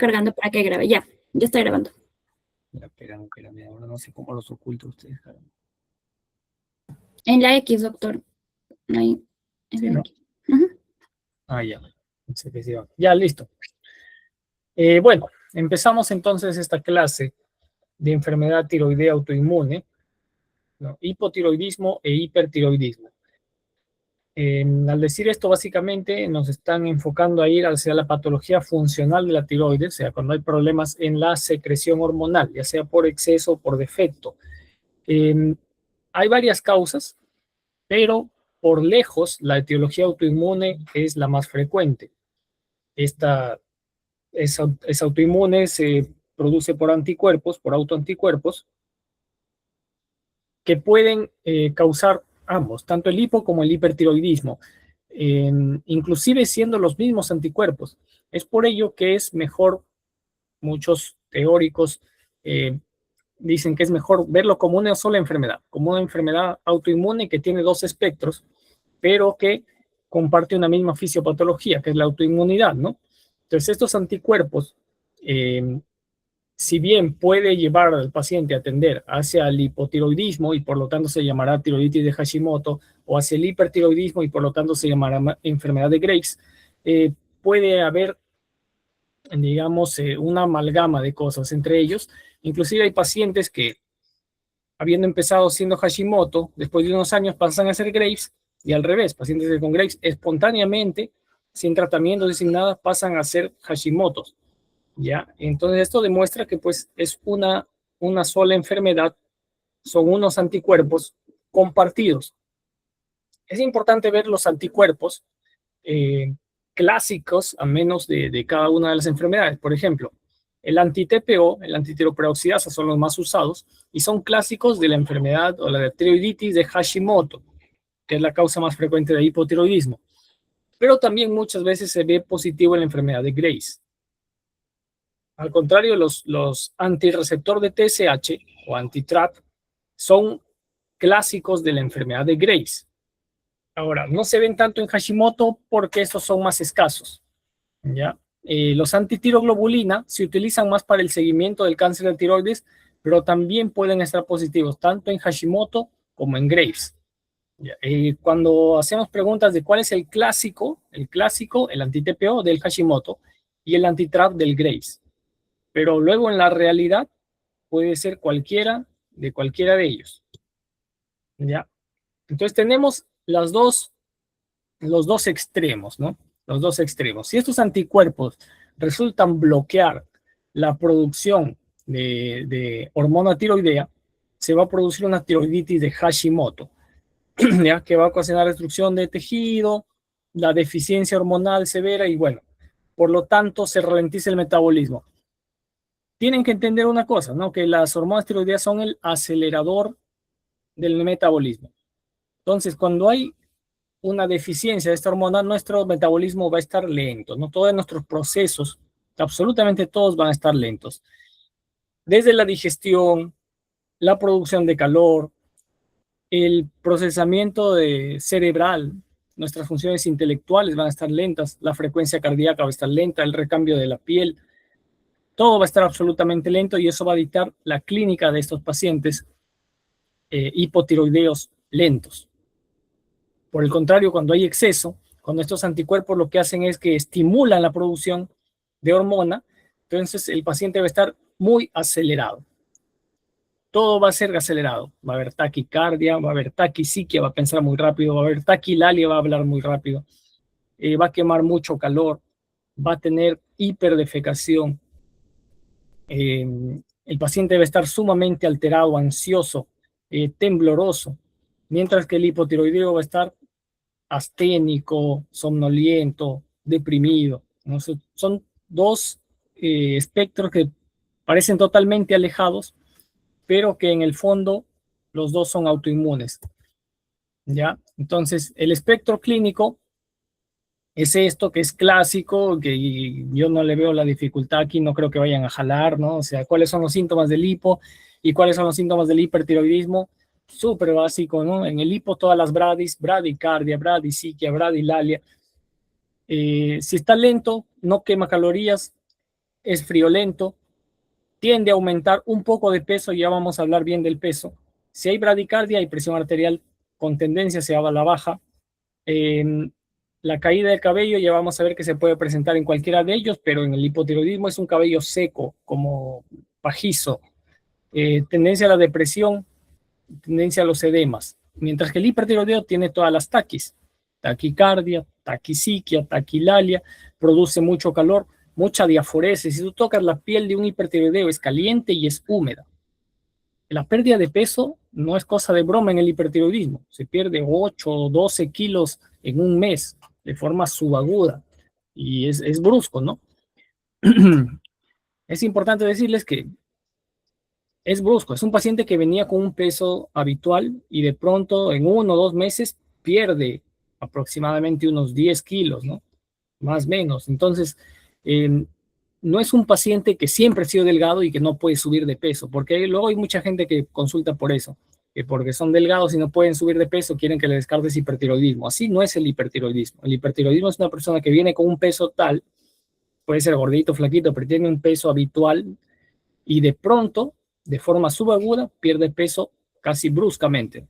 Cargando para que grabe. Ya está grabando. Ya, espérame, ahora no sé cómo los oculto ustedes. Caramba. En la X, doctor. Ahí. Sí, ¿no? Uh-huh. Ah, ya. Ya, listo. Bueno, empezamos entonces esta clase de enfermedad tiroidea autoinmune, ¿no? Hipotiroidismo e hipertiroidismo. Al decir esto, básicamente nos están enfocando a ir hacia la patología funcional de la tiroides, o sea, cuando hay problemas en la secreción hormonal, ya sea por exceso o por defecto. Hay varias causas, pero por lejos la etiología autoinmune es la más frecuente. Esta es autoinmune, se produce por anticuerpos, por autoanticuerpos, que pueden causar ambos, tanto el hipo como el hipertiroidismo, inclusive siendo los mismos anticuerpos. Es por ello que es mejor, muchos teóricos dicen que es mejor verlo como una sola enfermedad, como una enfermedad autoinmune que tiene dos espectros, pero que comparte una misma fisiopatología, que es la autoinmunidad, ¿no? Entonces, estos anticuerpos, si bien puede llevar al paciente a atender hacia el hipotiroidismo y por lo tanto se llamará tiroiditis de Hashimoto, o hacia el hipertiroidismo y por lo tanto se llamará enfermedad de Graves, puede haber, digamos, una amalgama de cosas entre ellos. Inclusive hay pacientes que, habiendo empezado siendo Hashimoto, después de unos años pasan a ser Graves, y al revés, pacientes con Graves espontáneamente, sin tratamiento, sin nada, pasan a ser Hashimotos. ¿Ya? Entonces esto demuestra que pues es una sola enfermedad, son unos anticuerpos compartidos. Es importante ver los anticuerpos clásicos a menos de cada una de las enfermedades. Por ejemplo, el anti-TPO, el antitiroperoxidasa son los más usados y son clásicos de la enfermedad o la tiroiditis de Hashimoto, que es la causa más frecuente de hipotiroidismo. Pero también muchas veces se ve positivo en la enfermedad de Graves. Al contrario, los antirreceptor de TSH o anti-TRAP son clásicos de la enfermedad de Graves. Ahora, no se ven tanto en Hashimoto porque estos son más escasos, ¿ya? Los antitiroglobulina se utilizan más para el seguimiento del cáncer de tiroides, pero también pueden estar positivos tanto en Hashimoto como en Graves. Cuando hacemos preguntas de cuál es el clásico, el anti-TPO del Hashimoto y el anti-TRAP del Graves. Pero luego en la realidad puede ser cualquiera de ellos. ¿Ya? Entonces tenemos los dos extremos, ¿no? Los dos extremos. Si estos anticuerpos resultan bloquear la producción de hormona tiroidea, se va a producir una tiroiditis de Hashimoto, ¿ya? Que va a ocasionar destrucción de tejido, la deficiencia hormonal severa y bueno, por lo tanto se ralentiza el metabolismo. Tienen que entender una cosa, ¿no? Que las hormonas tiroideas son el acelerador del metabolismo. Entonces, cuando hay una deficiencia de esta hormona, nuestro metabolismo va a estar lento, ¿no? Todos nuestros procesos, absolutamente todos van a estar lentos. Desde la digestión, la producción de calor, el procesamiento cerebral, nuestras funciones intelectuales van a estar lentas, la frecuencia cardíaca va a estar lenta, el recambio de la piel, todo va a estar absolutamente lento y eso va a dictar la clínica de estos pacientes hipotiroideos lentos. Por el contrario, cuando hay exceso, cuando estos anticuerpos lo que hacen es que estimulan la producción de hormona, entonces el paciente va a estar muy acelerado. Todo va a ser acelerado. Va a haber taquicardia, va a haber taquisiquia, va a pensar muy rápido, va a haber taquilalia, va a hablar muy rápido, va a quemar mucho calor, va a tener hiperdefecación. El paciente va a estar sumamente alterado, ansioso, tembloroso, mientras que el hipotiroideo va a estar asténico, somnoliento, deprimido. ¿No? Son dos espectros que parecen totalmente alejados, pero que en el fondo los dos son autoinmunes. ¿Ya? Entonces, el espectro clínico es esto que es clásico, que yo no le veo la dificultad aquí, no creo que vayan a jalar, ¿no? O sea, ¿cuáles son los síntomas del hipo y cuáles son los síntomas del hipertiroidismo? Súper básico, ¿no? En el hipo todas las bradis, bradicardia, bradisiquia, bradilalia. Si está lento, no quema calorías, es friolento, tiende a aumentar un poco de peso, ya vamos a hablar bien del peso. Si hay bradicardia y presión arterial con tendencia hacia la baja, la caída del cabello ya vamos a ver que se puede presentar en cualquiera de ellos, pero en el hipotiroidismo es un cabello seco, como pajizo, tendencia a la depresión, tendencia a los edemas, mientras que el hipertiroideo tiene todas las taquis, taquicardia, taquisiquia, taquilalia, produce mucho calor, mucha diaforesis. Si tú tocas la piel de un hipertiroideo es caliente y es húmeda. La pérdida de peso no es cosa de broma en el hipertiroidismo. Se pierde 8 o 12 kilos en un mes de forma subaguda y es brusco, ¿no? Es importante decirles que es brusco. Es un paciente que venía con un peso habitual y de pronto en 1 o 2 meses pierde aproximadamente unos 10 kilos, ¿no? Más o menos. Entonces, no es un paciente que siempre ha sido delgado y que no puede subir de peso, porque luego hay mucha gente que consulta por eso, que porque son delgados y no pueden subir de peso, quieren que le descartes hipertiroidismo. Así no es el hipertiroidismo. El hipertiroidismo es una persona que viene con un peso tal, puede ser gordito, flaquito, pero tiene un peso habitual y de pronto, de forma subaguda, pierde peso casi bruscamente.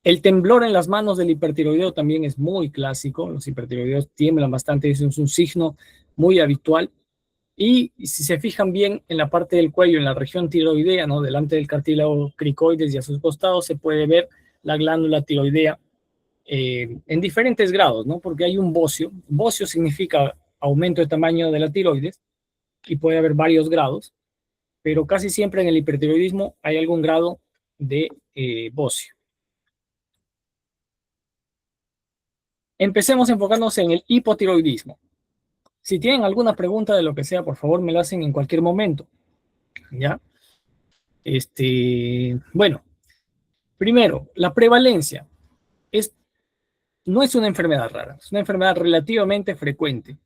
El temblor en las manos del hipertiroideo también es muy clásico. Los hipertiroideos tiemblan bastante, es un signo muy habitual. Y si se fijan bien en la parte del cuello, en la región tiroidea, ¿no? Delante del cartílago cricoides y a sus costados, se puede ver la glándula tiroidea en diferentes grados, ¿no? Porque hay un bocio. Bocio significa aumento de tamaño de la tiroides y puede haber varios grados, pero casi siempre en el hipertiroidismo hay algún grado de bocio. Empecemos enfocándonos en el hipotiroidismo. Si tienen alguna pregunta de lo que sea, por favor me la hacen en cualquier momento. ¿Ya? Bueno, primero, la prevalencia no es una enfermedad rara, es una enfermedad relativamente frecuente.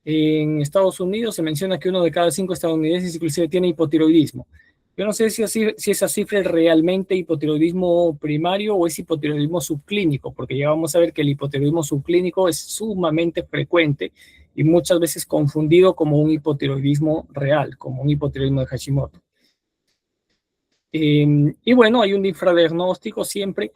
En Estados Unidos se menciona que 1 de cada 5 estadounidenses inclusive tiene hipotiroidismo. Yo no sé si esa cifra es realmente hipotiroidismo primario o es hipotiroidismo subclínico, porque ya vamos a ver que el hipotiroidismo subclínico es sumamente frecuente y muchas veces confundido como un hipotiroidismo real, como un hipotiroidismo de Hashimoto. Y bueno, hay un infradiagnóstico siempre.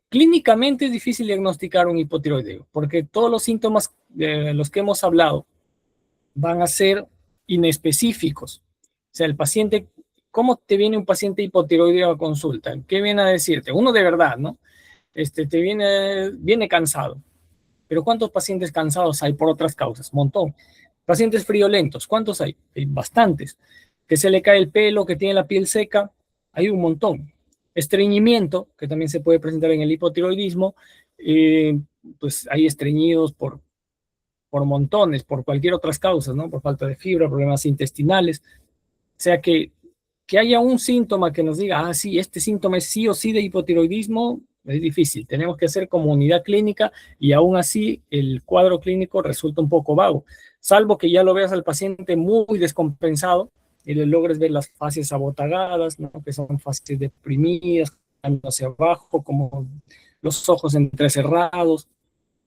Clínicamente es difícil diagnosticar un hipotiroideo, porque todos los síntomas de los que hemos hablado van a ser inespecíficos. O sea, el paciente, ¿cómo te viene un paciente hipotiroideo a consulta? ¿Qué viene a decirte? Uno de verdad, ¿no? Te viene cansado. Pero ¿cuántos pacientes cansados hay por otras causas? Un montón. Pacientes friolentos, ¿cuántos hay? Hay bastantes. Que se le cae el pelo, que tiene la piel seca, hay un montón. Estreñimiento, que también se puede presentar en el hipotiroidismo, pues hay estreñidos por montones, por cualquier otras causas, ¿no? Por falta de fibra, problemas intestinales. O sea que haya un síntoma que nos diga, ah, sí, este síntoma es sí o sí de hipotiroidismo, es difícil. Tenemos que hacer como unidad clínica y aún así el cuadro clínico resulta un poco vago, salvo que ya lo veas al paciente muy descompensado y le logres ver las fases abotagadas, ¿no? Que son fases deprimidas, hacia abajo, como los ojos entrecerrados,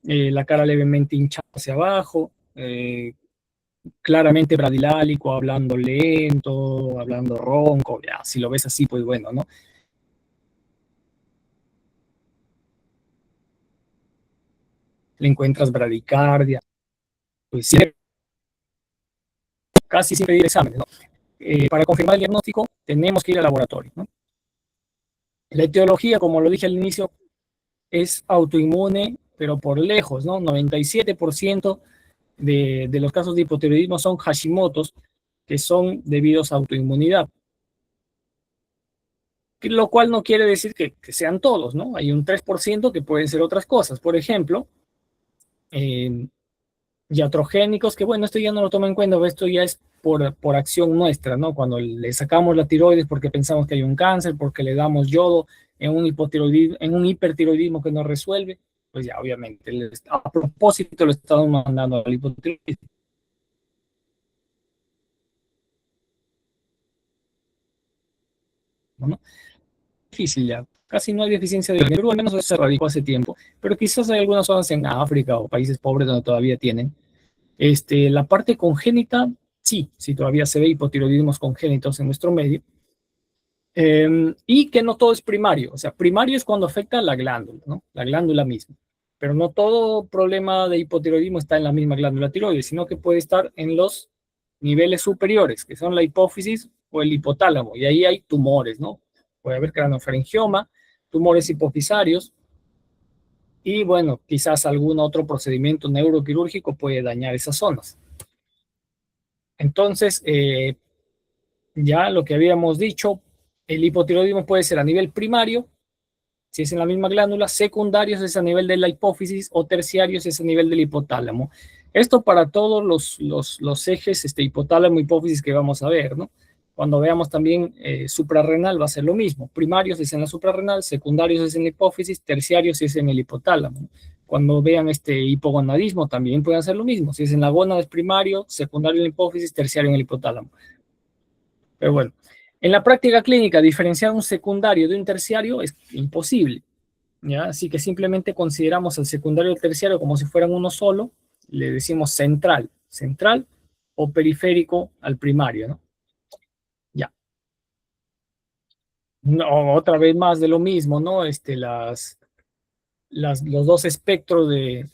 la cara levemente hinchada hacia abajo, claramente bradilálico, hablando lento, hablando ronco, ya, si lo ves así, pues bueno, ¿no? Le encuentras bradicardia, pues sí, casi sin pedir exámenes, ¿no? Para confirmar el diagnóstico, tenemos que ir al laboratorio, ¿no? La etiología, como lo dije al inicio, es autoinmune, pero por lejos, ¿no? 97% de los casos de hipotiroidismo son Hashimoto's, que son debidos a autoinmunidad. Lo cual no quiere decir que sean todos, ¿no? Hay un 3% que pueden ser otras cosas. Por ejemplo, iatrogénicos, que bueno, esto ya no lo tomo en cuenta, esto ya es por acción nuestra, ¿no? Cuando le sacamos la tiroides porque pensamos que hay un cáncer, porque le damos yodo en un hipertiroidismo que no resuelve, pues ya obviamente a propósito lo estamos mandando al hipotiroidismo, ¿no? Difícil ya. Casi no hay deficiencia de hierro, en Perú al menos eso se erradicó hace tiempo, pero quizás hay algunas zonas en África o países pobres donde todavía tienen. La parte congénita, sí, sí todavía se ve hipotiroidismos congénitos en nuestro medio. Y que no todo es primario, o sea, primario es cuando afecta a la glándula, ¿no? La glándula misma. Pero no todo problema de hipotiroidismo está en la misma glándula tiroides, sino que puede estar en los niveles superiores, que son la hipófisis o el hipotálamo, y ahí hay tumores, ¿no? Puede haber craniofaringioma, tumores hipofisarios, y bueno, quizás algún otro procedimiento neuroquirúrgico puede dañar esas zonas. Entonces, ya lo que habíamos dicho, el hipotiroidismo puede ser a nivel primario, si es en la misma glándula, secundario si es a nivel de la hipófisis o terciario si es a nivel del hipotálamo. Esto para todos los ejes hipotálamo, hipófisis que vamos a ver, ¿no? Cuando veamos también suprarrenal va a ser lo mismo. Primario si es en la suprarrenal, secundario si es en la hipófisis, terciario si es en el hipotálamo. Cuando vean hipogonadismo también puede hacer lo mismo. Si es en la gónada es primario, secundario en la hipófisis, terciario en el hipotálamo. Pero bueno, en la práctica clínica diferenciar un secundario de un terciario es imposible, ¿ya? Así que simplemente consideramos al secundario y el terciario como si fueran uno solo, le decimos central, central o periférico al primario, ¿no? Ya. No, otra vez más de lo mismo, ¿no? Los dos espectros de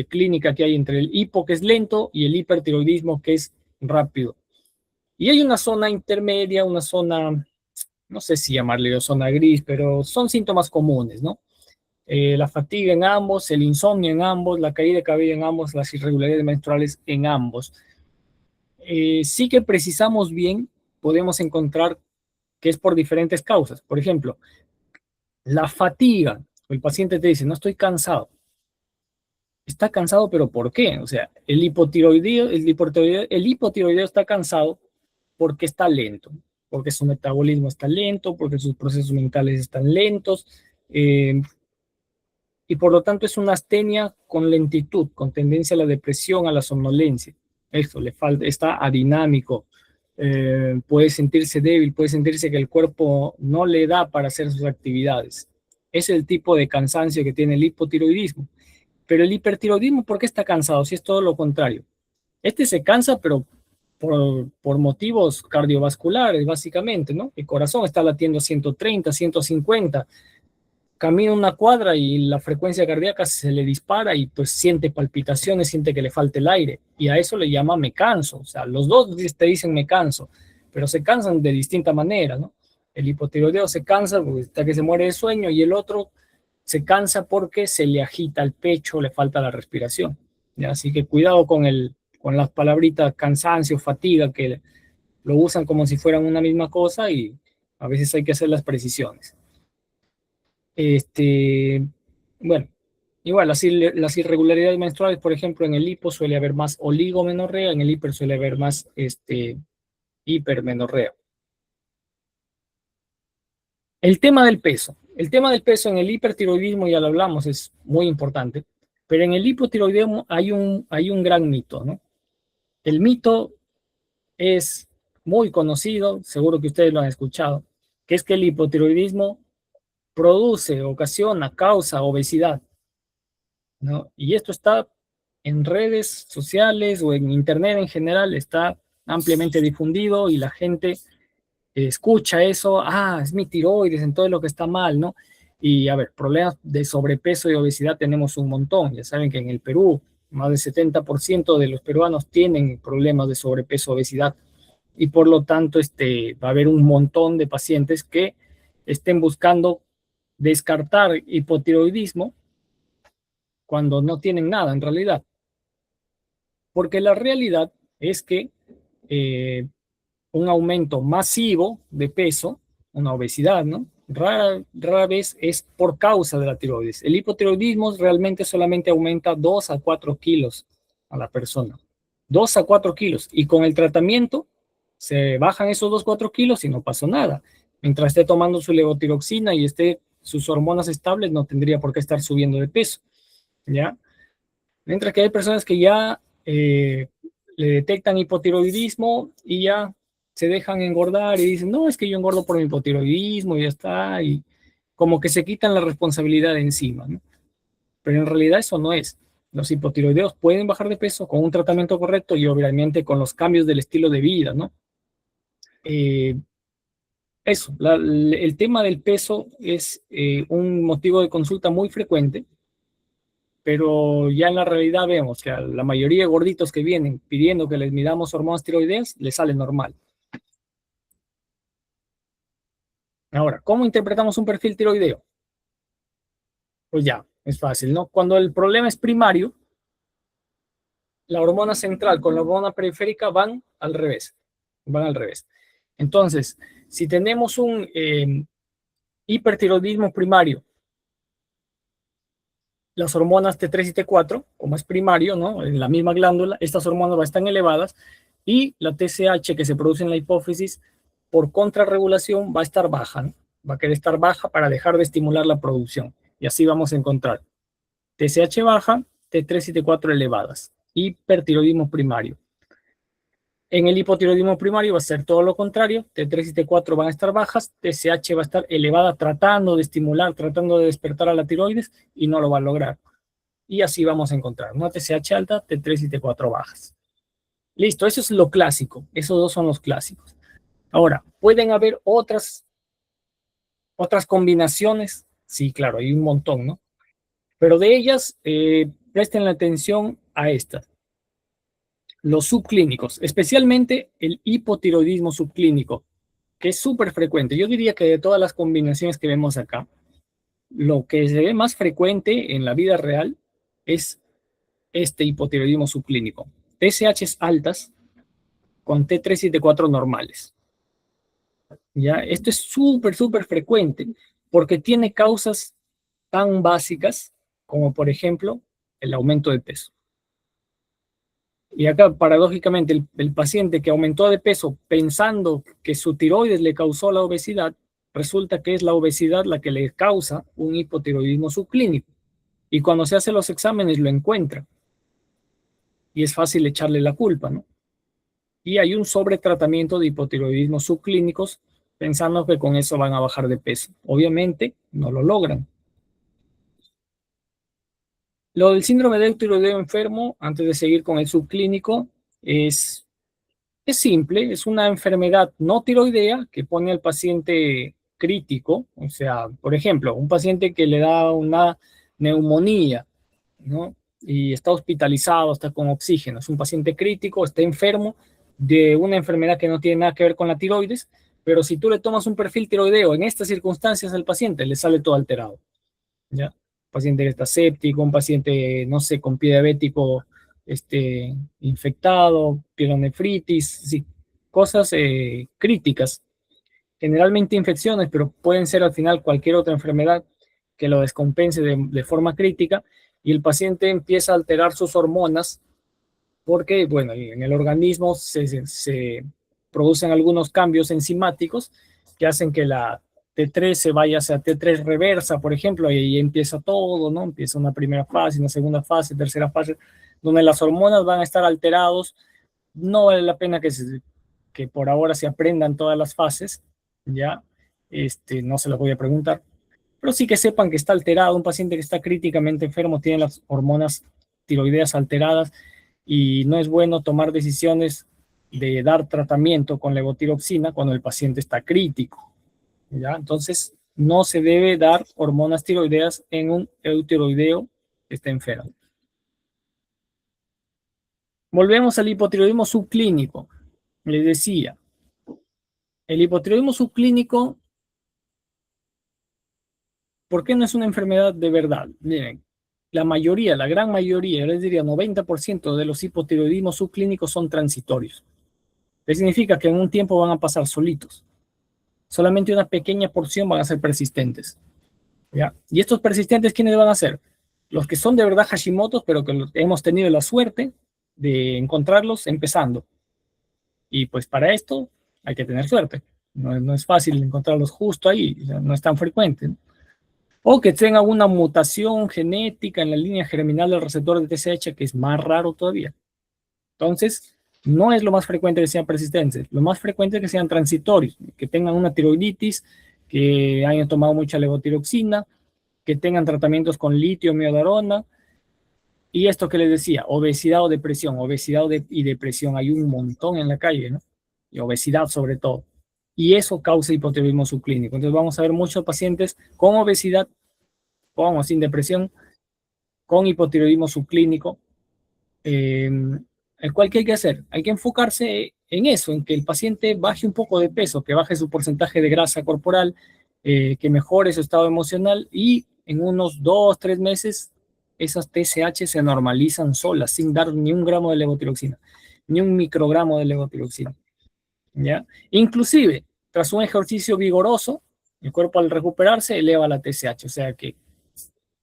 clínica que hay entre el hipo, que es lento, y el hipertiroidismo, que es rápido. Y hay una zona intermedia, una zona, no sé si llamarle zona gris, pero son síntomas comunes, ¿no? La fatiga en ambos, el insomnio en ambos, la caída de cabello en ambos, las irregularidades menstruales en ambos. Sí que precisamos bien, podemos encontrar que es por diferentes causas. Por ejemplo, la fatiga. El paciente te dice, no estoy cansado. Está cansado, pero ¿por qué? O sea, el hipotiroideo está cansado porque está lento, porque su metabolismo está lento, porque sus procesos mentales están lentos, y por lo tanto es una astenia con lentitud, con tendencia a la depresión, a la somnolencia. Esto le falta, está adinámico, puede sentirse débil, puede sentirse que el cuerpo no le da para hacer sus actividades. Es el tipo de cansancio que tiene el hipotiroidismo. Pero el hipertiroidismo, ¿por qué está cansado? Si es todo lo contrario. Este se cansa, pero por motivos cardiovasculares, básicamente, ¿no? El corazón está latiendo 130, 150, camina una cuadra y la frecuencia cardíaca se le dispara y pues siente palpitaciones, siente que le falta el aire. Y a eso le llama me canso. O sea, los dos te dicen me canso, pero se cansan de distinta manera, ¿no? El hipotiroideo se cansa hasta que se muere de sueño y el otro se cansa porque se le agita el pecho, le falta la respiración. ¿Ya? Así que cuidado con las palabritas cansancio, fatiga, que lo usan como si fueran una misma cosa y a veces hay que hacer las precisiones. Bueno, igual las irregularidades menstruales, por ejemplo, en el hipo suele haber más oligomenorrea, en el hiper suele haber más hipermenorrea. El tema del peso. El tema del peso en el hipertiroidismo, ya lo hablamos, es muy importante, pero en el hipotiroidismo hay un gran mito, ¿no? El mito es muy conocido, seguro que ustedes lo han escuchado, que es que el hipotiroidismo produce, ocasiona, causa obesidad, ¿no? Y esto está en redes sociales o en internet en general, está ampliamente difundido y la gente escucha eso, es mi tiroides, entonces lo que está mal, ¿no? Y a ver, problemas de sobrepeso y obesidad tenemos un montón. Ya saben que en el Perú, más del 70% de los peruanos tienen problemas de sobrepeso, obesidad, y por lo tanto va a haber un montón de pacientes que estén buscando descartar hipotiroidismo cuando no tienen nada en realidad. Porque la realidad es que un aumento masivo de peso, una obesidad, ¿no? Rara vez es por causa de la tiroides. El hipotiroidismo realmente solamente aumenta 2 a 4 kilos a la persona. 2 a 4 kilos. Y con el tratamiento se bajan esos 2 a 4 kilos y no pasó nada. Mientras esté tomando su levotiroxina y esté sus hormonas estables, no tendría por qué estar subiendo de peso, ¿ya? Mientras que hay personas que ya le detectan hipotiroidismo y ya se dejan engordar y dicen, no, es que yo engordo por mi hipotiroidismo y ya está, y como que se quitan la responsabilidad de encima, ¿no? Pero en realidad eso no es. Los hipotiroideos pueden bajar de peso con un tratamiento correcto y obviamente con los cambios del estilo de vida, ¿no? Eso, el tema del peso es un motivo de consulta muy frecuente, pero ya en la realidad vemos que a la mayoría de gorditos que vienen pidiendo que les midamos hormonas tiroideas, les sale normal. Ahora, ¿cómo interpretamos un perfil tiroideo? Pues ya, es fácil, ¿no? Cuando el problema es primario, la hormona central con la hormona periférica van al revés. Van al revés. Entonces, si tenemos un hipertiroidismo primario, las hormonas T3 y T4, como es primario, ¿no? En la misma glándula, estas hormonas van a estar elevadas y la TSH que se produce en la hipófisis por contrarregulación va a estar baja, ¿no? Va a querer estar baja para dejar de estimular la producción. Y así vamos a encontrar TSH baja, T3 y T4 elevadas. Hipertiroidismo primario. En el hipotiroidismo primario va a ser todo lo contrario, T3 y T4 van a estar bajas, TSH va a estar elevada tratando de estimular, tratando de despertar a la tiroides y no lo va a lograr. Y así vamos a encontrar una TSH alta, T3 y T4 bajas. Listo, eso es lo clásico, esos dos son los clásicos. Ahora, ¿pueden haber otras combinaciones? Sí, claro, hay un montón, ¿no? Pero de ellas, presten la atención a estas. Los subclínicos, especialmente el hipotiroidismo subclínico, que es súper frecuente. Yo diría que de todas las combinaciones que vemos acá, lo que se ve más frecuente en la vida real es este hipotiroidismo subclínico. TSH altas con T3 y T4 normales. ¿Ya? Esto es súper, súper frecuente porque tiene causas tan básicas como, por ejemplo, el aumento de peso. Y acá, paradójicamente, el paciente que aumentó de peso pensando que su tiroides le causó la obesidad, resulta que es la obesidad la que le causa un hipotiroidismo subclínico. Y cuando se hacen los exámenes lo encuentra. Y es fácil echarle la culpa, ¿no? Y hay un sobretratamiento de hipotiroidismos subclínicos pensando que con eso van a bajar de peso. Obviamente no lo logran. Lo del síndrome de tiroideo enfermo, antes de seguir con el subclínico, es simple, es una enfermedad no tiroidea que pone al paciente crítico, o sea, por ejemplo, un paciente que le da una neumonía, ¿no? Y está hospitalizado, está con oxígeno, es un paciente crítico, está enfermo de una enfermedad que no tiene nada que ver con la tiroides, pero si tú le tomas un perfil tiroideo en estas circunstancias al paciente, le sale todo alterado, ¿ya? Un paciente que está séptico, un paciente, no sé, con pie diabético infectado, pielonefritis, sí, cosas críticas, generalmente infecciones, pero pueden ser al final cualquier otra enfermedad que lo descompense de forma crítica y el paciente empieza a alterar sus hormonas porque, bueno, en el organismo se producen algunos cambios enzimáticos que hacen que la T3 se vaya hacia T3 reversa, por ejemplo, y ahí empieza todo, ¿no? Empieza una primera fase, una segunda fase, tercera fase, donde las hormonas van a estar alterados. No vale la pena que por ahora se aprendan todas las fases, ¿ya? No se las voy a preguntar, pero sí que sepan que está alterado, un paciente que está críticamente enfermo tiene las hormonas tiroideas alteradas y no es bueno tomar decisiones de dar tratamiento con levotiroxina cuando el paciente está crítico, ¿ya? Entonces, no se debe dar hormonas tiroideas en un eutiroideo que está enfermo. Volvemos al hipotiroidismo subclínico. Les decía, el hipotiroidismo subclínico, ¿por qué no es una enfermedad de verdad? Miren, la mayoría, la gran mayoría, yo les diría 90% de los hipotiroidismos subclínicos son transitorios. ¿Qué significa? Que en un tiempo van a pasar solitos. Solamente una pequeña porción van a ser persistentes, ¿ya? Y estos persistentes, ¿quiénes van a ser? Los que son de verdad Hashimoto's, pero que hemos tenido la suerte de encontrarlos empezando. Y pues para esto hay que tener suerte. No es fácil encontrarlos justo ahí, o sea, no es tan frecuente, ¿no? O que tenga una mutación genética en la línea germinal del receptor de TSH, que es más raro todavía. Entonces, no es lo más frecuente que sean persistentes. Lo más frecuente es que sean transitorios, que tengan una tiroiditis, que hayan tomado mucha levotiroxina, que tengan tratamientos con litio, miodarona, Y esto que les decía, obesidad o depresión, y depresión hay un montón en la calle, ¿no? Y obesidad sobre todo. Y eso causa hipotiroidismo subclínico. Entonces vamos a ver muchos pacientes con obesidad, con o sin depresión, con hipotiroidismo subclínico, el cual, ¿qué hay que hacer? Hay que enfocarse en eso, en que el paciente baje un poco de peso, que baje su porcentaje de grasa corporal, que mejore su estado emocional y en unos 2, 3 meses esas TSH se normalizan solas, sin dar ni un gramo de levotiroxina, ni un microgramo de levotiroxina, ¿ya? Inclusive, tras un ejercicio vigoroso, el cuerpo al recuperarse eleva la TSH, o sea que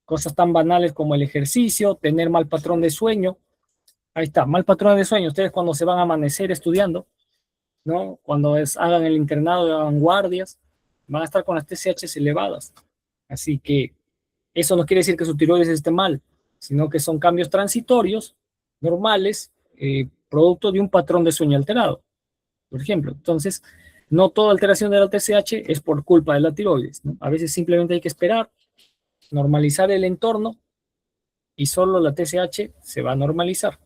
cosas tan banales como el ejercicio, tener mal patrón de sueño. Ahí está, mal patrón de sueño. Ustedes cuando se van a amanecer estudiando, ¿no? Cuando hagan el internado, hagan guardias, van a estar con las TSH elevadas. Así que eso no quiere decir que su tiroides esté mal, sino que son cambios transitorios, normales, producto de un patrón de sueño alterado, por ejemplo. Entonces, no toda alteración de la TSH es por culpa de la tiroides, ¿no? A veces simplemente hay que esperar, normalizar el entorno y solo la TSH se va a normalizar.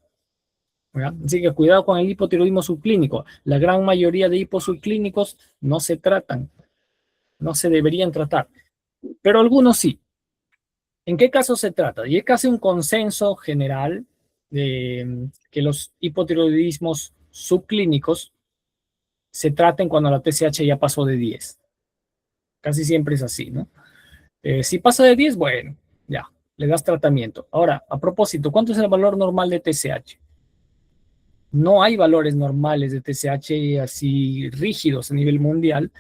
¿Verdad? Así que cuidado con el hipotiroidismo subclínico. La gran mayoría de hiposubclínicos no se tratan, no se deberían tratar, pero algunos sí. ¿En qué caso se trata? Y es casi un consenso general de que los hipotiroidismos subclínicos se traten cuando la TSH ya pasó de 10. Casi siempre es así, ¿no? Si pasa de 10, bueno, ya, le das tratamiento. Ahora, a propósito, ¿cuánto es el valor normal de TSH? No hay valores normales de TSH así rígidos a nivel mundial,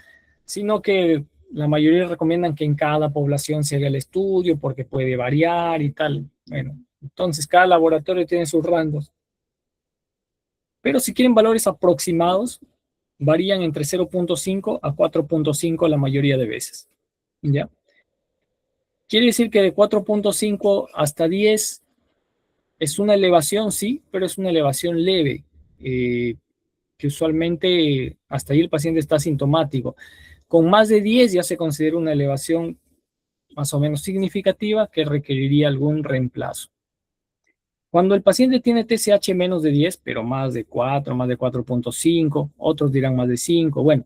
sino que la mayoría recomiendan que en cada población se haga el estudio porque puede variar y tal. Bueno, entonces cada laboratorio tiene sus rangos. Pero si quieren valores aproximados, varían entre 0.5 a 4.5 la mayoría de veces. ¿Ya? Quiere decir que de 4.5 hasta 10 es una elevación, sí, pero es una elevación leve, que usualmente hasta ahí el paciente está asintomático. Con más de 10 ya se considera una elevación más o menos significativa que requeriría algún reemplazo. Cuando el paciente tiene TSH menos de 10, pero más de 4, más de 4.5, otros dirán más de 5, bueno,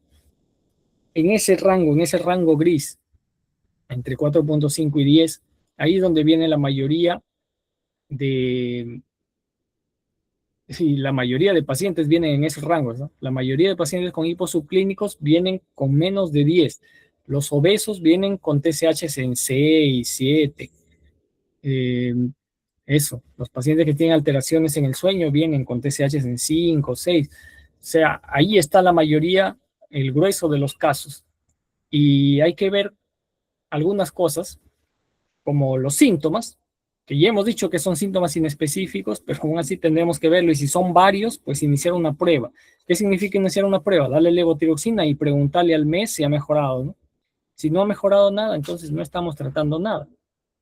en ese rango gris, entre 4.5 y 10, ahí es donde viene la mayoría de, sí, la mayoría de pacientes vienen en esos rangos, ¿no? La mayoría de pacientes con hiposubclínicos vienen con menos de 10. Los obesos vienen con TSH en 6, 7. Eso, los pacientes que tienen alteraciones en el sueño vienen con TSH en 5, 6. O sea, ahí está la mayoría, el grueso de los casos. Y hay que ver algunas cosas, como los síntomas, que ya hemos dicho que son síntomas inespecíficos, pero aún así tendremos que verlo. Y si son varios, pues iniciar una prueba. ¿Qué significa iniciar una prueba? Darle levotiroxina y preguntarle al mes si ha mejorado, ¿no? Si no ha mejorado nada, entonces no estamos tratando nada.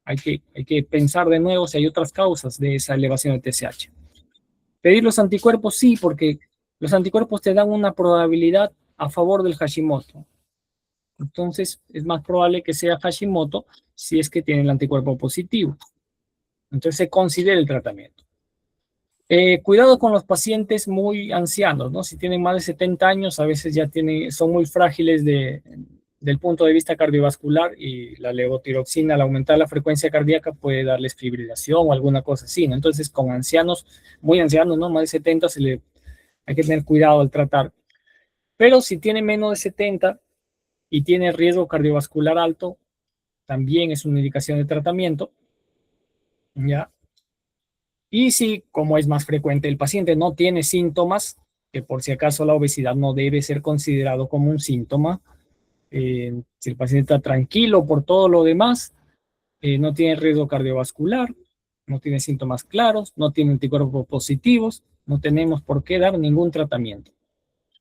Hay que pensar de nuevo si hay otras causas de esa elevación de TSH. Pedir los anticuerpos, sí, porque los anticuerpos te dan una probabilidad a favor del Hashimoto. Entonces, es más probable que sea Hashimoto si es que tiene el anticuerpo positivo. Entonces, se considera el tratamiento. Cuidado con los pacientes muy ancianos, ¿no? Si tienen más de 70 años, a veces ya son muy frágiles del punto de vista cardiovascular y la levotiroxina al aumentar la frecuencia cardíaca puede darles fibrilación o alguna cosa así, ¿no? Entonces, con ancianos, muy ancianos, ¿no? Más de 70, hay que tener cuidado al tratar. Pero si tiene menos de 70 y tiene riesgo cardiovascular alto, también es una indicación de tratamiento, ¿ya? Y si, como es más frecuente, el paciente no tiene síntomas, que por si acaso la obesidad no debe ser considerado como un síntoma, si el paciente está tranquilo por todo lo demás, no tiene riesgo cardiovascular, no tiene síntomas claros, no tiene anticuerpos positivos, no tenemos por qué dar ningún tratamiento.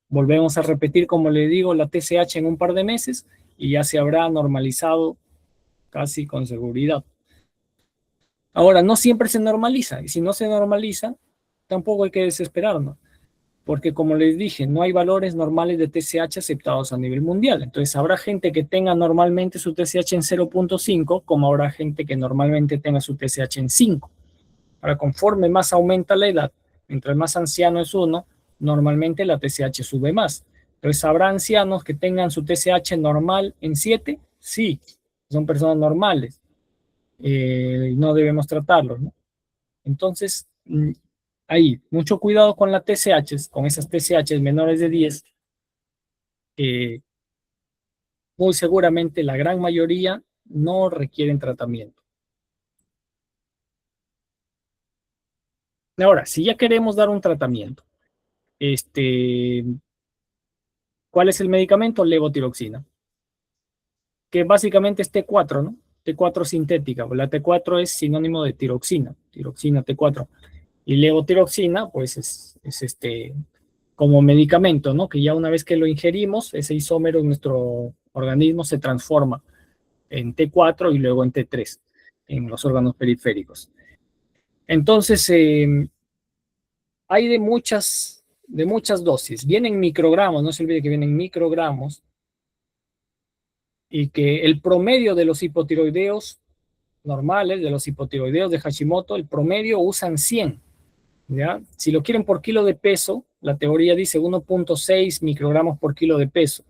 Volvemos a repetir, como le digo, la TSH en un par de meses y ya se habrá normalizado casi con seguridad. Ahora, no siempre se normaliza, y si no se normaliza, tampoco hay que desesperarnos, porque como les dije, no hay valores normales de TSH aceptados a nivel mundial. Entonces, habrá gente que tenga normalmente su TSH en 0.5, como habrá gente que normalmente tenga su TSH en 5. Ahora, conforme más aumenta la edad, mientras más anciano es uno, normalmente la TSH sube más. Entonces, ¿habrá ancianos que tengan su TSH normal en 7? Sí, son personas normales. No debemos tratarlos, ¿no? Entonces, ahí, mucho cuidado con las TSH, con esas TSH menores de 10. Muy seguramente la gran mayoría no requieren tratamiento. Ahora, si ya queremos dar un tratamiento, ¿cuál es el medicamento? Levotiroxina, que básicamente es T4, ¿no? T4 sintética, pues la T4 es sinónimo de tiroxina, tiroxina T4. Y levotiroxina, pues es como medicamento, ¿no? Que ya una vez que lo ingerimos, ese isómero en nuestro organismo se transforma en T4 y luego en T3 en los órganos periféricos. Entonces, hay de muchas dosis. Vienen microgramos, no se olvide que vienen microgramos y que el promedio de los hipotiroideos normales, de los hipotiroideos de Hashimoto, el promedio usan 100. ¿Ya? Si lo quieren por kilo de peso, la teoría dice 1.6 microgramos por kilo de peso.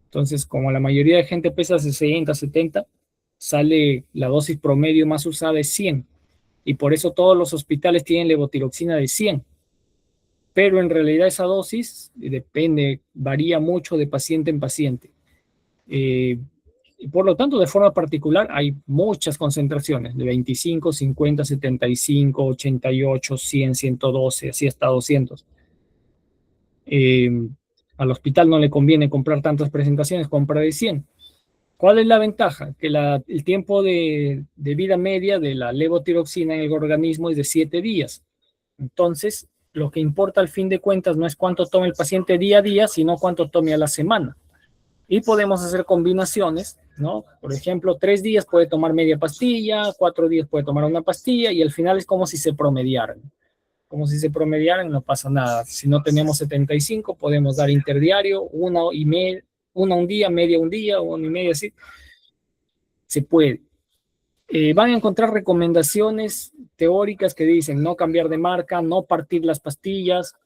Entonces, como la mayoría de gente pesa 60, 70, sale la dosis promedio más usada es 100. Y por eso todos los hospitales tienen levotiroxina de 100. Pero en realidad esa dosis depende, varía mucho de paciente en paciente. Y por lo tanto, de forma particular, hay muchas concentraciones, de 25, 50, 75, 88, 100, 112, así hasta 200. Al hospital no le conviene comprar tantas presentaciones, compra de 100. ¿Cuál es la ventaja? Que el tiempo de vida media de la levotiroxina en el organismo es de 7 días. Entonces, lo que importa al fin de cuentas no es cuánto tome el paciente día a día, sino cuánto tome a la semana. Y podemos hacer combinaciones, ¿no? Por ejemplo, 3 días puede tomar media pastilla, 4 días puede tomar una pastilla y al final es como si se promediaran. Como si se promediaran, no pasa nada. Si no tenemos 75, podemos dar interdiario, una un día, media un día, una y media, así. Se puede. Van a encontrar recomendaciones teóricas que dicen no cambiar de marca, no partir las pastillas,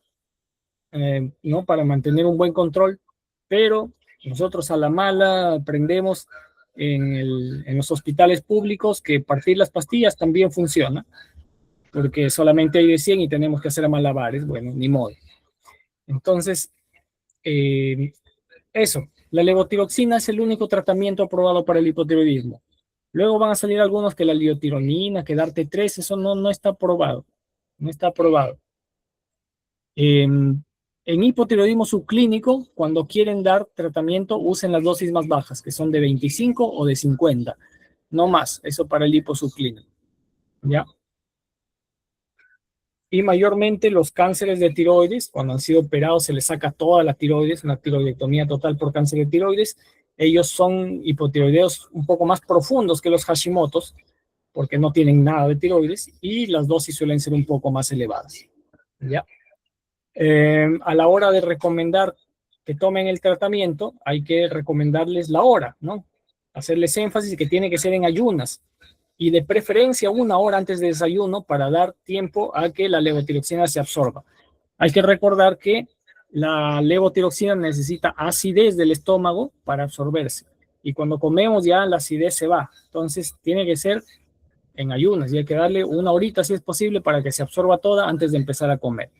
¿no? Para mantener un buen control, pero nosotros a la mala aprendemos en los hospitales públicos que partir las pastillas también funciona, porque solamente hay de 100 y tenemos que hacer malabares, bueno, ni modo. Entonces, eso, la levotiroxina es el único tratamiento aprobado para el hipotiroidismo. Luego van a salir algunos que la liotironina, que darte 3, eso no está aprobado, no está aprobado. En hipotiroidismo subclínico, cuando quieren dar tratamiento, usen las dosis más bajas, que son de 25 o de 50, no más, eso para el hipo subclínico, ¿ya? Y mayormente los cánceres de tiroides, cuando han sido operados se les saca toda la tiroides, una tiroidectomía total por cáncer de tiroides, ellos son hipotiroideos un poco más profundos que los Hashimotos, porque no tienen nada de tiroides, y las dosis suelen ser un poco más elevadas, ¿ya? A la hora de recomendar que tomen el tratamiento, hay que recomendarles la hora, ¿no? Hacerles énfasis que tiene que ser en ayunas y de preferencia 1 hora antes de desayuno para dar tiempo a que la levotiroxina se absorba. Hay que recordar que la levotiroxina necesita acidez del estómago para absorberse y cuando comemos ya la acidez se va. Entonces tiene que ser en ayunas y hay que darle 1 horita si es posible para que se absorba toda antes de empezar a comer.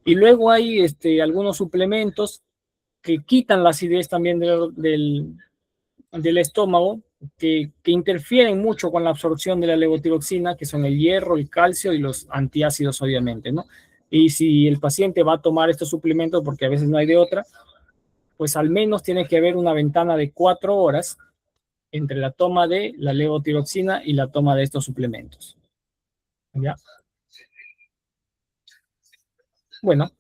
Y luego hay algunos suplementos que quitan la acidez también del estómago, que interfieren mucho con la absorción de la levotiroxina, que son el hierro, el calcio y los antiácidos, obviamente, ¿no? Y si el paciente va a tomar estos suplementos, porque a veces no hay de otra, pues al menos tiene que haber una ventana de 4 horas entre la toma de la levotiroxina y la toma de estos suplementos. ¿Ya? Bueno,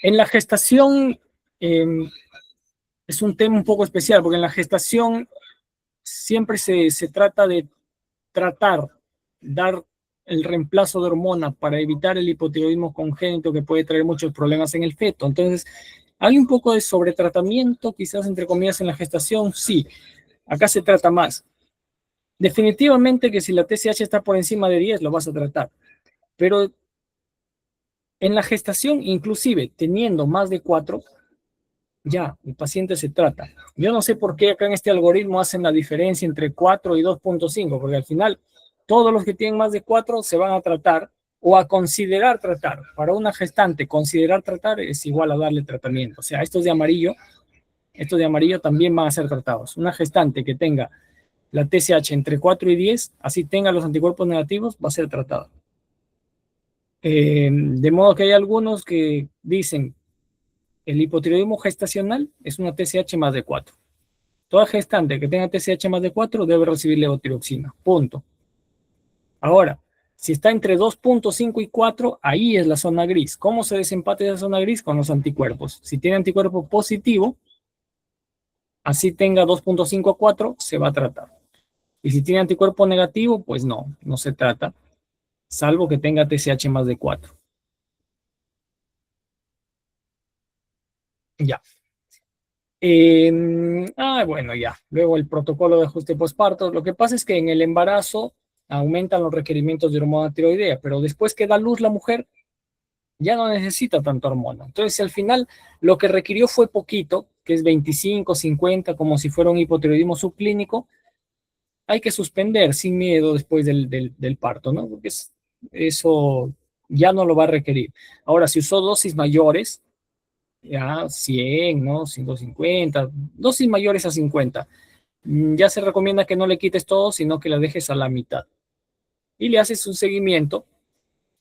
en la gestación es un tema un poco especial, porque en la gestación siempre se trata de dar el reemplazo de hormona para evitar el hipotiroidismo congénito que puede traer muchos problemas en el feto. Entonces, ¿hay un poco de sobretratamiento, quizás entre comillas, en la gestación? Sí, acá se trata más. Definitivamente que si la TSH está por encima de 10, lo vas a tratar. Pero en la gestación, inclusive teniendo más de 4, ya, el paciente se trata. Yo no sé por qué acá en este algoritmo hacen la diferencia entre 4 y 2.5, porque al final todos los que tienen más de 4 se van a tratar o a considerar tratar. Para una gestante, considerar tratar es igual a darle tratamiento. O sea, estos de amarillo también van a ser tratados. Una gestante que tenga la TSH entre 4 y 10, así tenga los anticuerpos negativos, va a ser tratada. De modo que hay algunos que dicen el hipotiroidismo gestacional es una TSH más de 4. Toda gestante que tenga TSH más de 4 debe recibir levotiroxina. Punto. Ahora, si está entre 2.5 y 4, ahí es la zona gris. ¿Cómo se desempate esa zona gris? Con los anticuerpos. Si tiene anticuerpo positivo, así tenga 2.5 a 4, se va a tratar. Y si tiene anticuerpo negativo, pues no se trata, salvo que tenga TSH más de 4. Ya. Bueno, ya. Luego el protocolo de ajuste postparto. Lo que pasa es que en el embarazo aumentan los requerimientos de hormona tiroidea, pero después que da luz la mujer, ya no necesita tanta hormona. Entonces, si al final lo que requirió fue poquito, que es 25, 50, como si fuera un hipotiroidismo subclínico, hay que suspender sin miedo después del parto, ¿no? Porque eso ya no lo va a requerir. Ahora, si usó dosis mayores, ya 100, ¿no? 150, dosis mayores a 50. Ya se recomienda que no le quites todo, sino que la dejes a la mitad. Y le haces un seguimiento.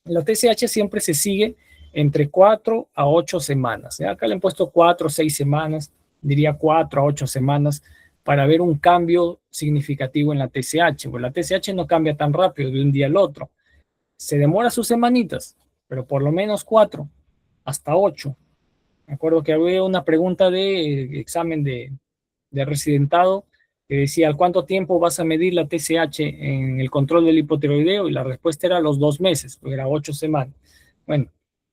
La TSH siempre se sigue entre 4 a 8 semanas. ¿Ya? Acá le han puesto 4 o 6 semanas, diría 4 a 8 semanas, para ver un cambio significativo en la TSH. Pues la TSH no cambia tan rápido de un día al otro. Se demora sus semanitas, pero por lo menos 4 hasta 8. Me acuerdo que había una pregunta de examen de residentado que decía, ¿al cuánto tiempo vas a medir la TSH en el control del hipotiroideo? Y la respuesta era los 2 meses, pues era 8 semanas. Bueno,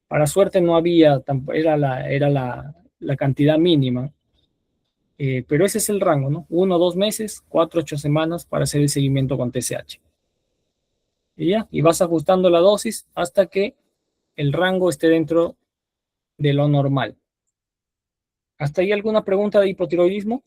para suerte no había, era la cantidad mínima, pero ese es el rango, ¿no? 1 o 2 meses, 4 a 8 semanas para hacer el seguimiento con TSH. Y ya, y vas ajustando la dosis hasta que el rango esté dentro de lo normal. ¿Hasta ahí alguna pregunta de hipotiroidismo?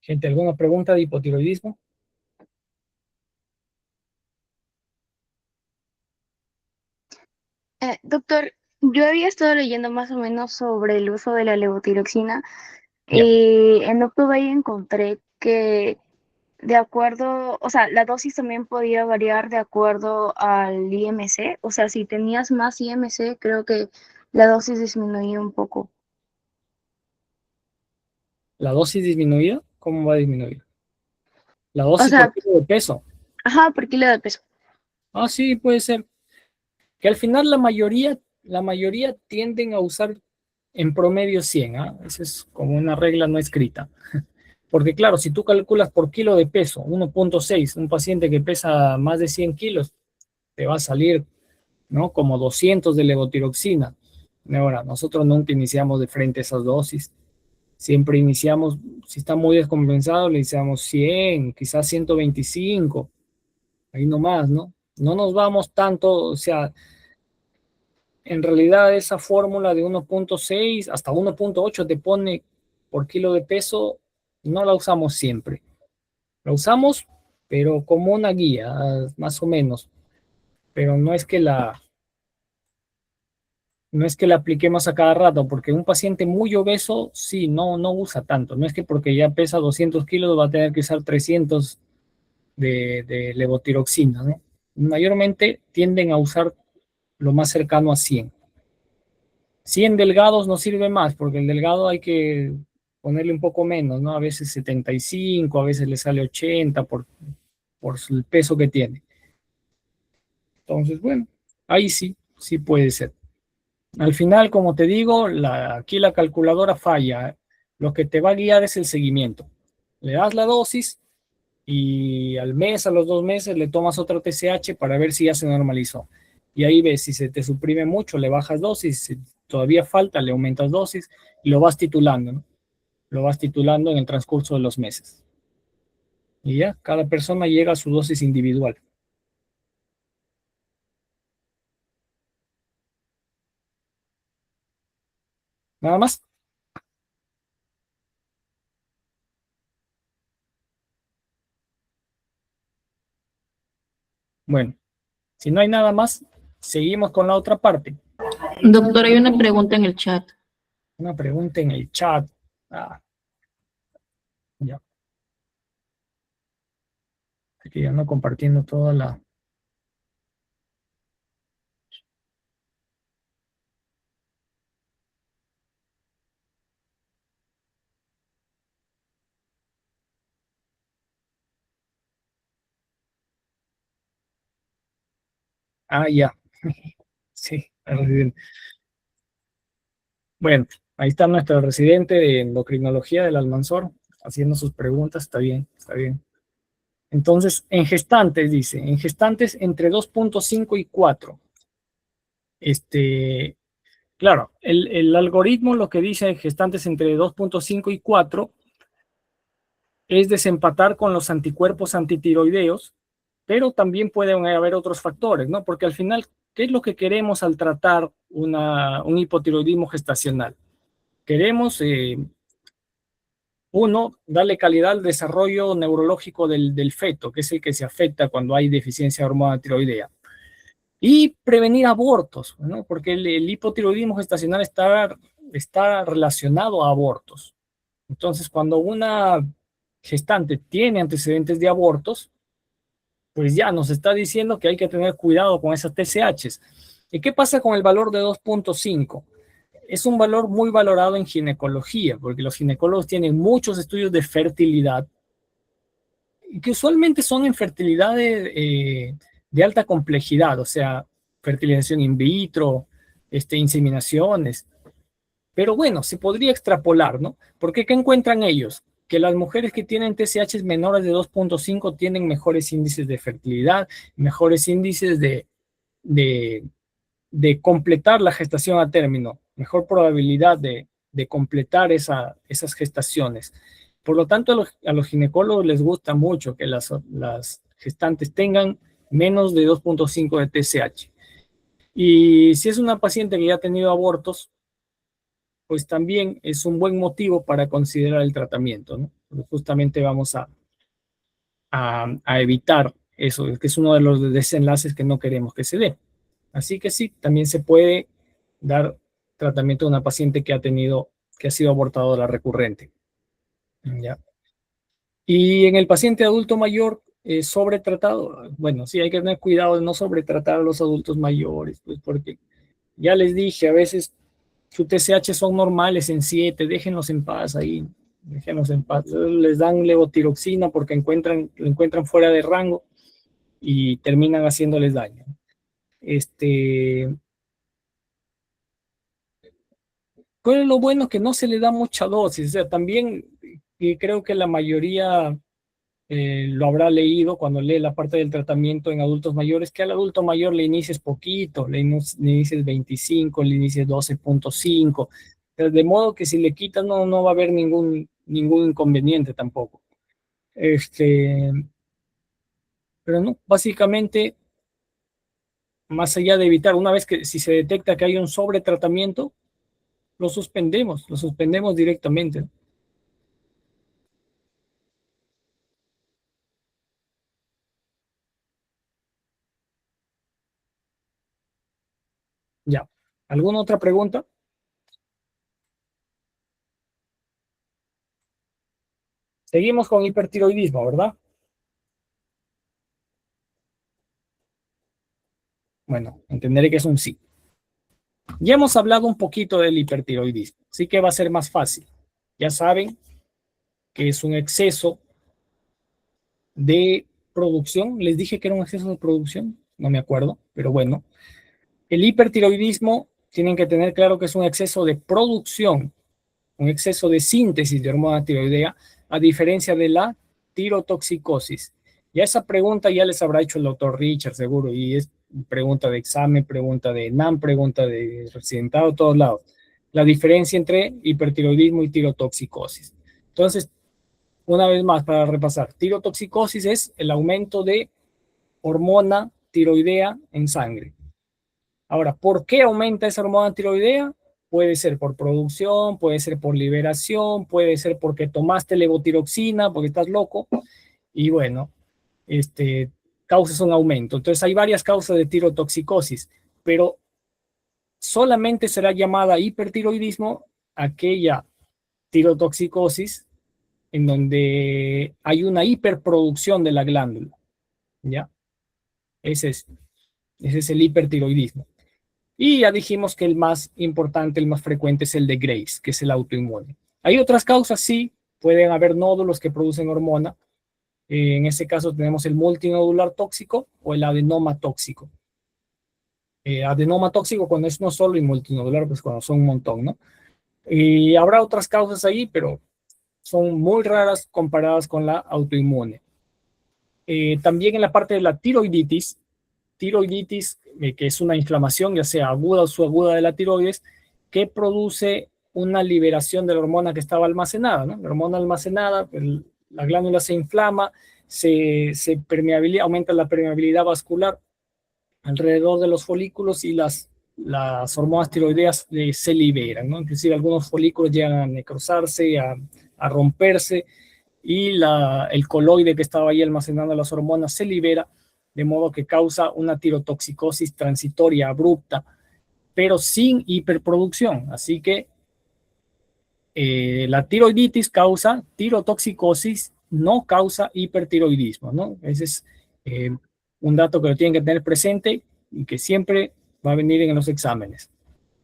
Gente, ¿alguna pregunta de hipotiroidismo? Doctor, yo había estado leyendo más o menos sobre el uso de la levotiroxina Ya. y en Octubay encontré que de acuerdo, o sea, la dosis también podía variar de acuerdo al IMC, o sea, si tenías más IMC, creo que la dosis disminuía un poco. ¿La dosis disminuida? ¿Cómo va a disminuir? La O dosis por sea, kilo de peso. ajá, por kilo de peso. Ah, sí, puede ser. Que al final la mayoría tienden a usar en promedio 100, ¿ah? Esa es como una regla no escrita. Porque claro, si tú calculas por kilo de peso, 1.6, un paciente que pesa más de 100 kilos, te va a salir, ¿no? Como 200 de levotiroxina. Ahora, nosotros nunca iniciamos de frente esas dosis. Siempre iniciamos, si está muy descompensado, le iniciamos 100, quizás 125, ahí nomás, ¿no? No nos vamos tanto, o sea, en realidad esa fórmula de 1.6 hasta 1.8 te pone por kilo de peso, no la usamos siempre. La usamos, pero como una guía, más o menos. Pero no es que la apliquemos a cada rato, porque un paciente muy obeso, sí, no usa tanto. No es que porque ya pesa 200 kilos va a tener que usar 300 de levotiroxina, ¿no? Mayormente tienden a usar lo más cercano a 100. 100 delgados no sirve más, porque el delgado hay que ponerle un poco menos, ¿no? A veces 75, a veces le sale 80 por el peso que tiene. Entonces, bueno, ahí sí puede ser. Al final, como te digo, aquí la calculadora falla. Lo que te va a guiar es el seguimiento. Le das la dosis y al mes, a los 2 meses, le tomas otra TSH para ver si ya se normalizó. Y ahí ves, si se te suprime mucho, le bajas dosis, si todavía falta, le aumentas dosis y lo vas titulando, ¿no? Lo vas titulando en el transcurso de los meses. Y ya, cada persona llega a su dosis individual. Nada más. Bueno, si no hay nada más, seguimos con la otra parte. Doctor, hay una pregunta en el chat. Una pregunta en el chat. Ah, ya. Aquí ya no compartiendo toda la... Ah, ya. Sí, el residente. Bueno, ahí está nuestro residente de endocrinología del Almanzor haciendo sus preguntas. Está bien, está bien. Entonces, en gestantes, dice, en gestantes entre 2.5 y 4. Claro, el algoritmo lo que dice en gestantes entre 2.5 y 4 es desempatar con los anticuerpos antitiroideos, pero también pueden haber otros factores, ¿no? Porque al final, ¿qué es lo que queremos al tratar un hipotiroidismo gestacional? Queremos, uno, darle calidad al desarrollo neurológico del feto, que es el que se afecta cuando hay deficiencia de hormona tiroidea. Y prevenir abortos, ¿no? Porque el hipotiroidismo gestacional está relacionado a abortos. Entonces, cuando una gestante tiene antecedentes de abortos, pues ya nos está diciendo que hay que tener cuidado con esas TSHs. ¿Y qué pasa con el valor de 2.5? Es un valor muy valorado en ginecología, porque los ginecólogos tienen muchos estudios de fertilidad, que usualmente son en fertilidad de alta complejidad, o sea, fertilización in vitro, inseminaciones. Pero bueno, se podría extrapolar, ¿no? Porque ¿qué encuentran ellos? Que las mujeres que tienen TSH menores de 2.5 tienen mejores índices de fertilidad, mejores índices de, de completar la gestación a término, mejor probabilidad de completar esas gestaciones. Por lo tanto, a los ginecólogos les gusta mucho que las gestantes tengan menos de 2.5 de TSH. Y si es una paciente que ya ha tenido abortos, pues también es un buen motivo para considerar el tratamiento, ¿no? Porque justamente vamos a evitar eso, que es uno de los desenlaces que no queremos que se dé. Así que sí, también se puede dar tratamiento a una paciente que ha sido abortadora recurrente. ¿Ya? Y en el paciente adulto mayor sobretratado, bueno, sí hay que tener cuidado de no sobretratar a los adultos mayores, pues porque ya les dije, a veces su TSH son normales en 7, déjenlos en paz ahí, déjenlos en paz. Les dan levotiroxina porque lo encuentran fuera de rango y terminan haciéndoles daño. ¿Cuál es lo bueno? Que no se le da mucha dosis. O sea, también y creo que la mayoría lo habrá leído cuando lee la parte del tratamiento en adultos mayores, que al adulto mayor le inicies poquito, le inicies 25, le inicies 12.5, de modo que si le quitas no va a haber ningún inconveniente tampoco. Pero no, básicamente, más allá de evitar, una vez que si se detecta que hay un sobretratamiento, lo suspendemos directamente. Ya. ¿Alguna otra pregunta? Seguimos con hipertiroidismo, ¿verdad? Bueno, entenderé que es un sí. Ya hemos hablado un poquito del hipertiroidismo, así que va a ser más fácil. Ya saben que es un exceso de producción. Les dije que era un exceso de producción, no me acuerdo, pero bueno. El hipertiroidismo tienen que tener claro que es un exceso de producción, un exceso de síntesis de hormona tiroidea, a diferencia de la tirotoxicosis. Ya esa pregunta ya les habrá hecho el doctor Richard, seguro, y es pregunta de examen, pregunta de ENAM, pregunta de residentado, todos lados. La diferencia entre hipertiroidismo y tirotoxicosis. Entonces, una vez más, para repasar, tirotoxicosis es el aumento de hormona tiroidea en sangre. Ahora, ¿por qué aumenta esa hormona tiroidea? Puede ser por producción, puede ser por liberación, puede ser porque tomaste levotiroxina, porque estás loco, y bueno, causas un aumento. Entonces hay varias causas de tirotoxicosis, pero solamente será llamada hipertiroidismo aquella tirotoxicosis en donde hay una hiperproducción de la glándula, ¿ya? Ese es el hipertiroidismo. Y ya dijimos que el más importante, el más frecuente es el de Graves, que es el autoinmune. Hay otras causas, sí, pueden haber nódulos que producen hormona. En ese caso tenemos el multinodular tóxico o el adenoma tóxico. Adenoma tóxico cuando es no solo y multinodular, pues cuando son un montón, ¿no? Y habrá otras causas ahí, pero son muy raras comparadas con la autoinmune. También en la parte de la tiroiditis, que es una inflamación, ya sea aguda o subaguda de la tiroides, que produce una liberación de la hormona que estaba almacenada, ¿no? La hormona almacenada, la glándula se inflama, se aumenta la permeabilidad vascular alrededor de los folículos y las hormonas tiroideas se liberan, ¿no? Inclusive algunos folículos llegan a necrosarse, a romperse, y el coloide que estaba ahí almacenando las hormonas se libera, de modo que causa una tirotoxicosis transitoria, abrupta, pero sin hiperproducción. Así que la tiroiditis causa tirotoxicosis, no causa hipertiroidismo, ¿no? Ese es un dato que lo tienen que tener presente y que siempre va a venir en los exámenes.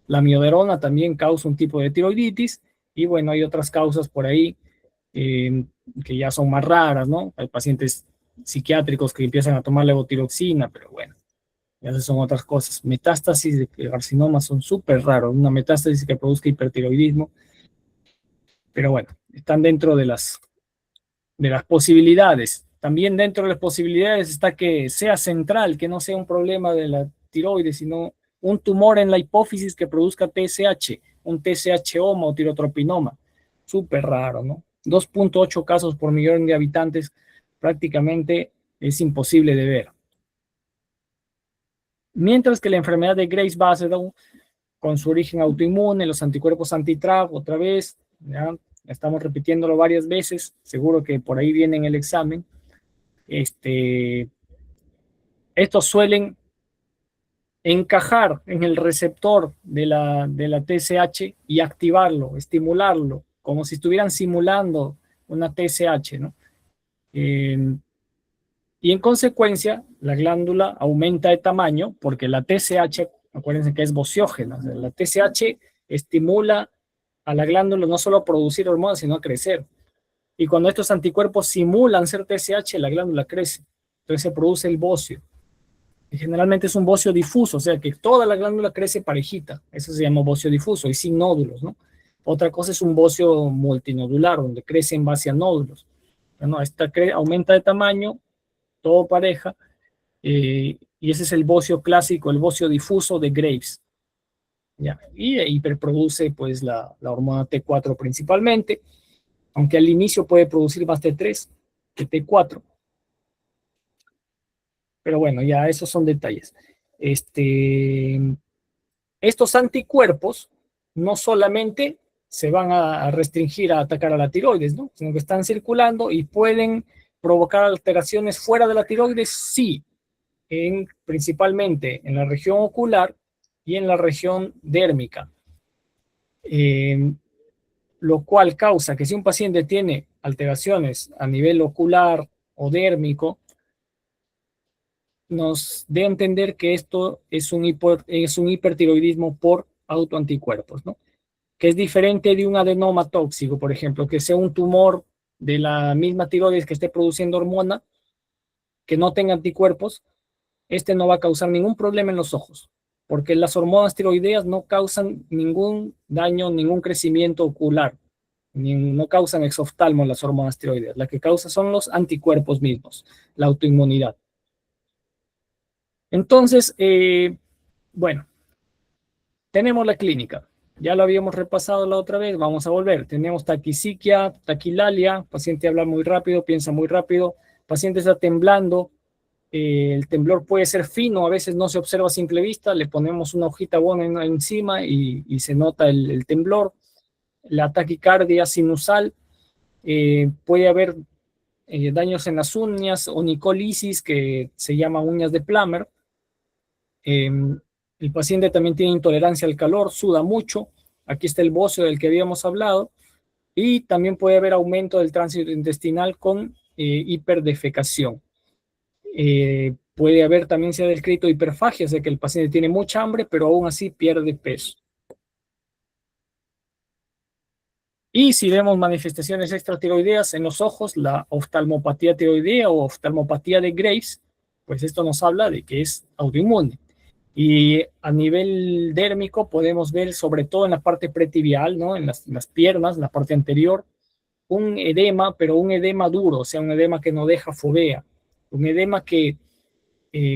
La mioderona también causa un tipo de tiroiditis, y bueno, hay otras causas por ahí que ya son más raras, ¿no? Hay pacientes psiquiátricos que empiezan a tomar levotiroxina, pero bueno, ya son otras cosas. Metástasis de carcinoma son súper raros, una metástasis que produzca hipertiroidismo, pero bueno, están dentro de las posibilidades. También dentro de las posibilidades está que sea central, que no sea un problema de la tiroides, sino un tumor en la hipófisis que produzca TSH, un TSH-oma o tirotropinoma. Súper raro, ¿no? 2.8 casos por millón de habitantes, prácticamente es imposible de ver. Mientras que la enfermedad de Graves-Basedow, con su origen autoinmune, los anticuerpos anti-TRAb, otra vez, ¿ya? Estamos repitiéndolo varias veces, seguro que por ahí viene en el examen. Estos suelen encajar en el receptor de la TSH y activarlo, estimularlo, como si estuvieran simulando una TSH, ¿no? Y en consecuencia, la glándula aumenta de tamaño porque la TSH, acuérdense que es bociógena, o sea, la TSH estimula a la glándula no solo a producir hormonas, sino a crecer. Y cuando estos anticuerpos simulan ser TSH, la glándula crece. Entonces se produce el bocio. Y generalmente es un bocio difuso, o sea que toda la glándula crece parejita. Eso se llama bocio difuso y sin nódulos, ¿no? Otra cosa es un bocio multinodular, donde crece en base a nódulos. No, esta aumenta de tamaño, todo pareja, y ese es el bocio clásico, el bocio difuso de Graves. ¿Ya? Y hiperproduce pues la hormona T4 principalmente, aunque al inicio puede producir más T3 que T4. Pero bueno, ya esos son detalles. Estos anticuerpos no solamente se van a restringir a atacar a la tiroides, ¿no? Sino que están circulando y pueden provocar alteraciones fuera de la tiroides, sí, principalmente en la región ocular y en la región dérmica. Lo cual causa que si un paciente tiene alteraciones a nivel ocular o dérmico, nos dé a entender que esto es un hipertiroidismo por autoanticuerpos, ¿no? Que es diferente de un adenoma tóxico, por ejemplo, que sea un tumor de la misma tiroides que esté produciendo hormona, que no tenga anticuerpos, no va a causar ningún problema en los ojos, porque las hormonas tiroideas no causan ningún daño, ningún crecimiento ocular, no causan exoftalmo las hormonas tiroideas. La que causa son los anticuerpos mismos, la autoinmunidad. Entonces, bueno, tenemos la clínica. Ya lo habíamos repasado la otra vez, vamos a volver. Tenemos taquiciquia, taquilalia, paciente habla muy rápido, piensa muy rápido, paciente está temblando, el temblor puede ser fino, a veces no se observa a simple vista, le ponemos una hojita bona encima y se nota el temblor. La taquicardia sinusal, puede haber daños en las uñas, onicolisis, que se llama uñas de Plummer. El paciente también tiene intolerancia al calor, suda mucho. Aquí está el bocio del que habíamos hablado. Y también puede haber aumento del tránsito intestinal con hiperdefecación. Puede haber también, se ha descrito hiperfagia, o sea que el paciente tiene mucha hambre, pero aún así pierde peso. Y si vemos manifestaciones extratiroideas en los ojos, la oftalmopatía tiroidea o oftalmopatía de Graves, pues esto nos habla de que es autoinmune. Y a nivel dérmico podemos ver, sobre todo en la parte pretibial, ¿no? En las piernas, la parte anterior, un edema, pero un edema duro, o sea, un edema que no deja fovea, un edema que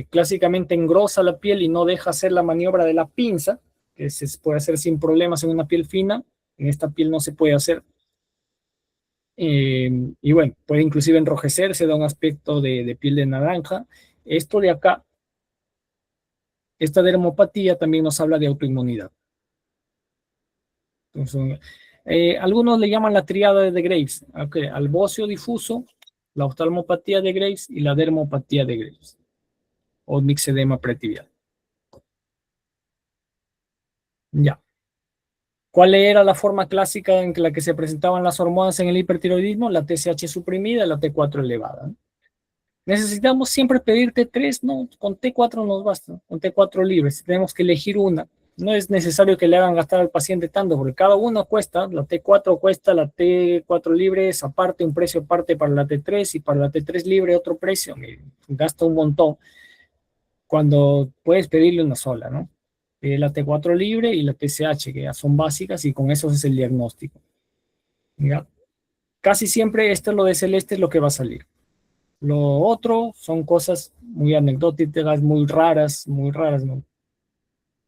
clásicamente engrosa la piel y no deja hacer la maniobra de la pinza, que se puede hacer sin problemas en una piel fina, en esta piel no se puede hacer. Y bueno, puede inclusive enrojecerse, da un aspecto de piel de naranja. Esto de acá, esta dermopatía también nos habla de autoinmunidad. Entonces, algunos le llaman la triada de Graves, okay, al bocio difuso, la oftalmopatía de Graves y la dermopatía de Graves, o mixedema pretibial. Ya. ¿Cuál era la forma clásica en la que se presentaban las hormonas en el hipertiroidismo? La TSH suprimida y la T4 elevada. ¿Necesitamos siempre pedir T3? No, con T4 nos basta, con T4 libres. Tenemos que elegir una. No es necesario que le hagan gastar al paciente tanto, porque cada uno cuesta, la T4 cuesta, la T4 libre es aparte, un precio aparte para la T3 y para la T3 libre otro precio. Gasta un montón cuando puedes pedirle una sola, ¿no? La T4 libre y la TSH, que ya son básicas y con eso es el diagnóstico. ¿Ya? Casi siempre esto, lo de celeste, es lo que va a salir. Lo otro son cosas muy anecdóticas, muy raras, ¿no?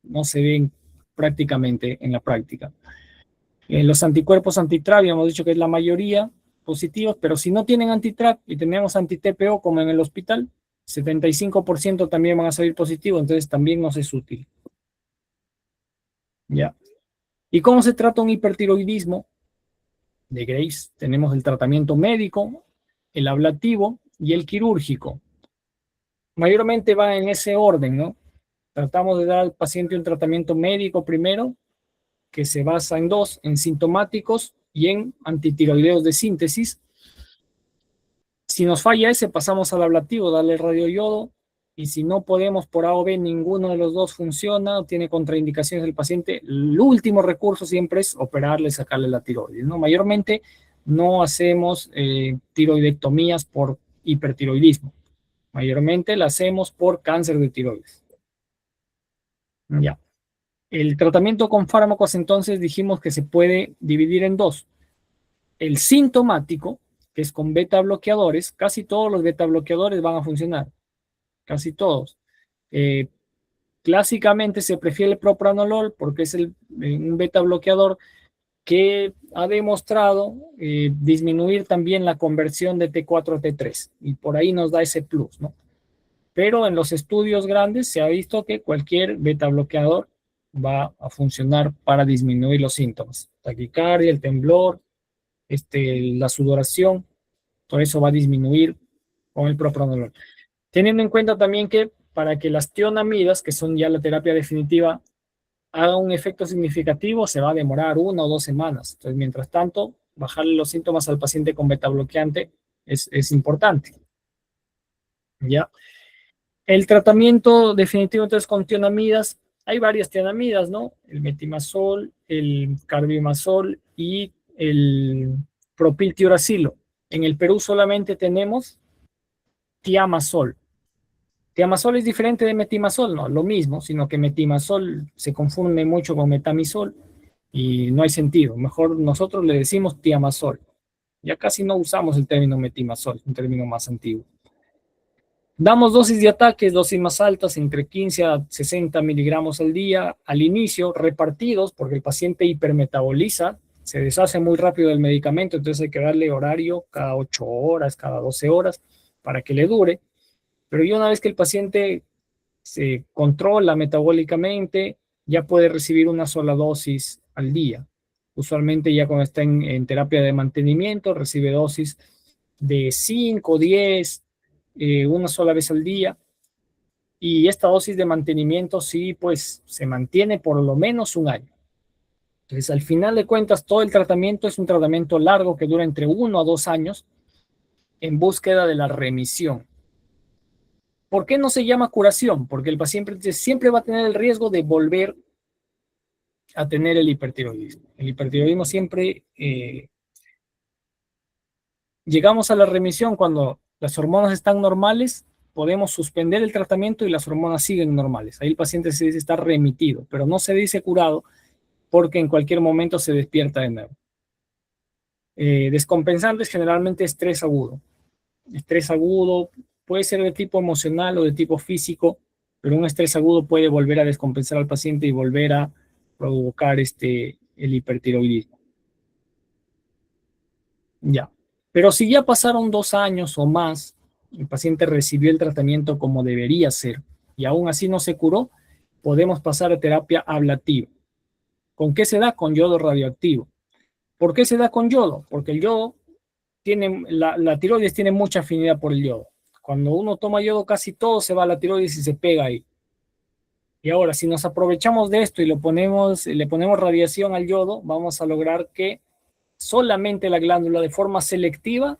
No se ven prácticamente en la práctica. Los anticuerpos anti-TRAP, hemos dicho que es la mayoría positivos, pero si no tienen anti-TRAP y tenemos anti-TPO como en el hospital, 75% también van a salir positivos, entonces también nos es útil. ¿Ya? ¿Y cómo se trata un hipertiroidismo de Graves? Tenemos el tratamiento médico, el ablativo y el quirúrgico. Mayormente va en ese orden, ¿no? Tratamos de dar al paciente un tratamiento médico primero, que se basa en dos, en sintomáticos y en antitiroideos de síntesis. Si nos falla ese, pasamos al ablativo, darle radioyodo, y si no podemos por A o B, ninguno de los dos funciona, tiene contraindicaciones del paciente, el último recurso siempre es operarle, sacarle la tiroides, ¿no? Mayormente no hacemos tiroidectomías por hipertiroidismo, mayormente la hacemos por cáncer de tiroides. Ya. El tratamiento con fármacos, entonces, dijimos que se puede dividir en dos. El sintomático, que es con beta bloqueadores, casi todos los beta bloqueadores van a funcionar, casi todos. Clásicamente se prefiere el propranolol porque es un beta bloqueador que ha demostrado disminuir también la conversión de T4 a T3 y por ahí nos da ese plus, ¿no? Pero en los estudios grandes se ha visto que cualquier beta bloqueador va a funcionar para disminuir los síntomas. Taquicardia, el temblor, la sudoración, todo eso va a disminuir con el propranolol. Teniendo en cuenta también que para que las tionamidas, que son ya la terapia definitiva, haga un efecto significativo, se va a demorar 1 o 2 semanas. Entonces, mientras tanto, bajarle los síntomas al paciente con beta bloqueante es importante. ¿Ya? El tratamiento definitivo, entonces, con tionamidas, hay varias tionamidas, ¿no? El metimazol, el carbimazol y el propiltiuracilo. En el Perú solamente tenemos tiamazol. Tiamazol es diferente de metimazol, no, lo mismo, sino que metimazol se confunde mucho con metamizol y no hay sentido. Mejor nosotros le decimos tiamazol. Ya casi no usamos el término metimazol, un término más antiguo. Damos dosis de ataques, dosis más altas, entre 15 a 60 miligramos al día, al inicio, repartidos, porque el paciente hipermetaboliza, se deshace muy rápido del medicamento, entonces hay que darle horario cada 8 horas, cada 12 horas, para que le dure. Pero ya una vez que el paciente se controla metabólicamente, ya puede recibir una sola dosis al día. Usualmente ya cuando está en terapia de mantenimiento, recibe dosis de 5, 10, una sola vez al día. Y esta dosis de mantenimiento sí, pues se mantiene por lo menos un año. Entonces, al final de cuentas, todo el tratamiento es un tratamiento largo que dura entre 1 a 2 años en búsqueda de la remisión. ¿Por qué no se llama curación? Porque el paciente siempre va a tener el riesgo de volver a tener el hipertiroidismo. El hipertiroidismo siempre llegamos a la remisión cuando las hormonas están normales, podemos suspender el tratamiento y las hormonas siguen normales. Ahí el paciente se dice está remitido, pero no se dice curado porque en cualquier momento se despierta de nuevo. Descompensantes generalmente estrés agudo. Estrés agudo puede ser de tipo emocional o de tipo físico, pero un estrés agudo puede volver a descompensar al paciente y volver a provocar el hipertiroidismo. Ya. Pero si ya pasaron 2 años o más, el paciente recibió el tratamiento como debería ser y aún así no se curó, podemos pasar a terapia ablativa. ¿Con qué se da? Con yodo radioactivo. ¿Por qué se da con yodo? Porque el yodo tiene, la tiroides tiene mucha afinidad por el yodo. Cuando uno toma yodo, casi todo se va a la tiroides y se pega ahí. Y ahora, si nos aprovechamos de esto y le ponemos radiación al yodo, vamos a lograr que solamente la glándula de forma selectiva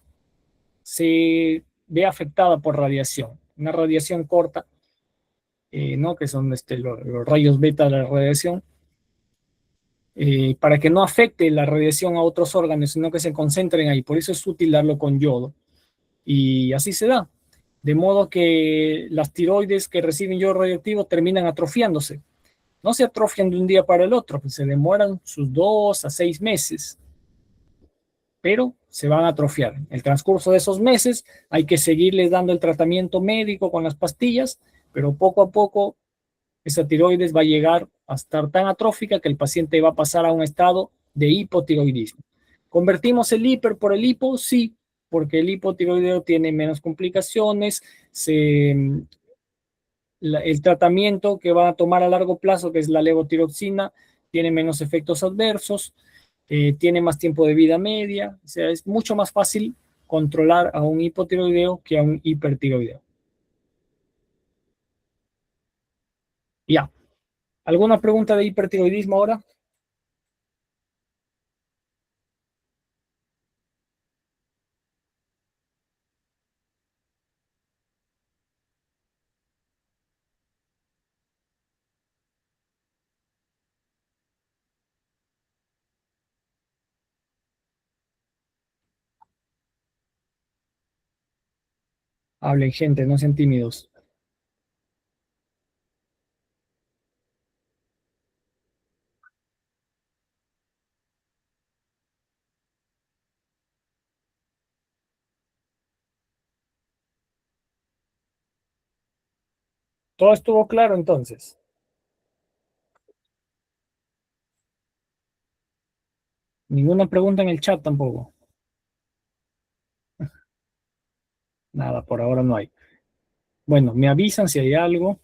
se ve afectada por radiación. Una radiación corta, ¿no? Que son los rayos beta de la radiación, para que no afecte la radiación a otros órganos, sino que se concentren ahí. Por eso es útil darlo con yodo. Y así se da. De modo que las tiroides que reciben yodo radioactivo terminan atrofiándose. No se atrofian de un día para el otro, pues se demoran sus 2 a 6 meses, pero se van a atrofiar. En el transcurso de esos meses hay que seguirles dando el tratamiento médico con las pastillas, pero poco a poco esa tiroides va a llegar a estar tan atrófica que el paciente va a pasar a un estado de hipotiroidismo. ¿Convertimos el hiper por el hipo? Sí, porque el hipotiroideo tiene menos complicaciones, el tratamiento que va a tomar a largo plazo, que es la levotiroxina, tiene menos efectos adversos, tiene más tiempo de vida media, o sea, es mucho más fácil controlar a un hipotiroideo que a un hipertiroideo. Ya. ¿Alguna pregunta de hipertiroidismo ahora? Hablen, gente, no sean tímidos. ¿Todo estuvo claro entonces? Ninguna pregunta en el chat tampoco. Nada, por ahora no hay. Bueno, me avisan si hay algo.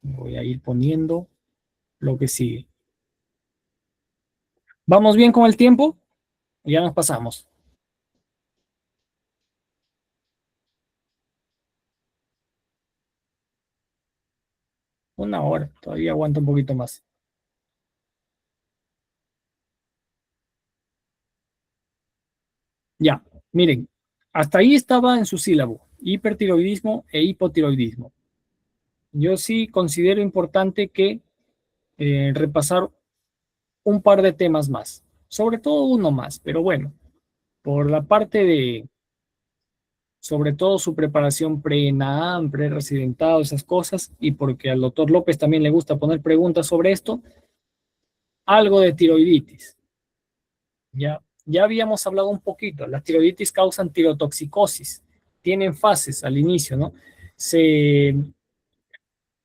Voy a ir poniendo lo que sigue. ¿Vamos bien con el tiempo? Ya nos pasamos. Una hora, todavía aguanta un poquito más. Ya, miren, hasta ahí estaba en su sílabo, hipertiroidismo e hipotiroidismo. Yo sí considero importante que repasar un par de temas más, sobre todo uno más, pero bueno, por la parte sobre todo su preparación pre-NAAM, pre-residentado, esas cosas, y porque al doctor López también le gusta poner preguntas sobre esto, algo de tiroiditis. Ya habíamos hablado un poquito, las tiroiditis causan tirotoxicosis, tienen fases al inicio, ¿no?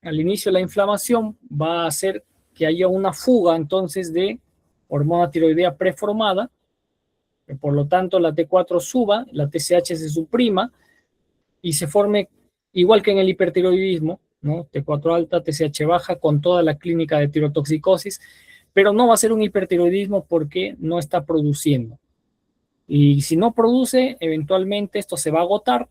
Al inicio la inflamación va a hacer que haya una fuga entonces de hormona tiroidea preformada, que por lo tanto la T4 suba, la TSH se suprima y se forme igual que en el hipertiroidismo, ¿no? T4 alta, TSH baja con toda la clínica de tirotoxicosis, pero no va a ser un hipertiroidismo porque no está produciendo. Y si no produce, eventualmente esto se va a agotar,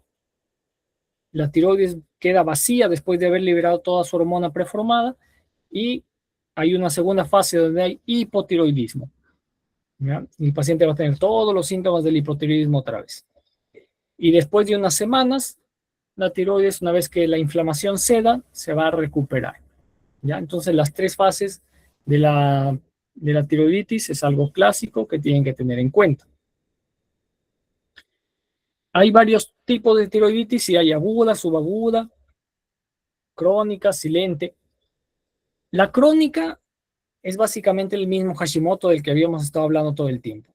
la tiroides queda vacía después de haber liberado toda su hormona preformada y hay una segunda fase donde hay hipotiroidismo. ¿Ya? Y el paciente va a tener todos los síntomas del hipotiroidismo otra vez. Y después de unas semanas, la tiroides, una vez que la inflamación ceda, se va a recuperar. ¿Ya? Entonces, las tres fases de la tiroiditis es algo clásico que tienen que tener en cuenta. Hay varios tipos de tiroiditis, y hay aguda, subaguda, crónica, silente. La crónica es básicamente el mismo Hashimoto del que habíamos estado hablando todo el tiempo.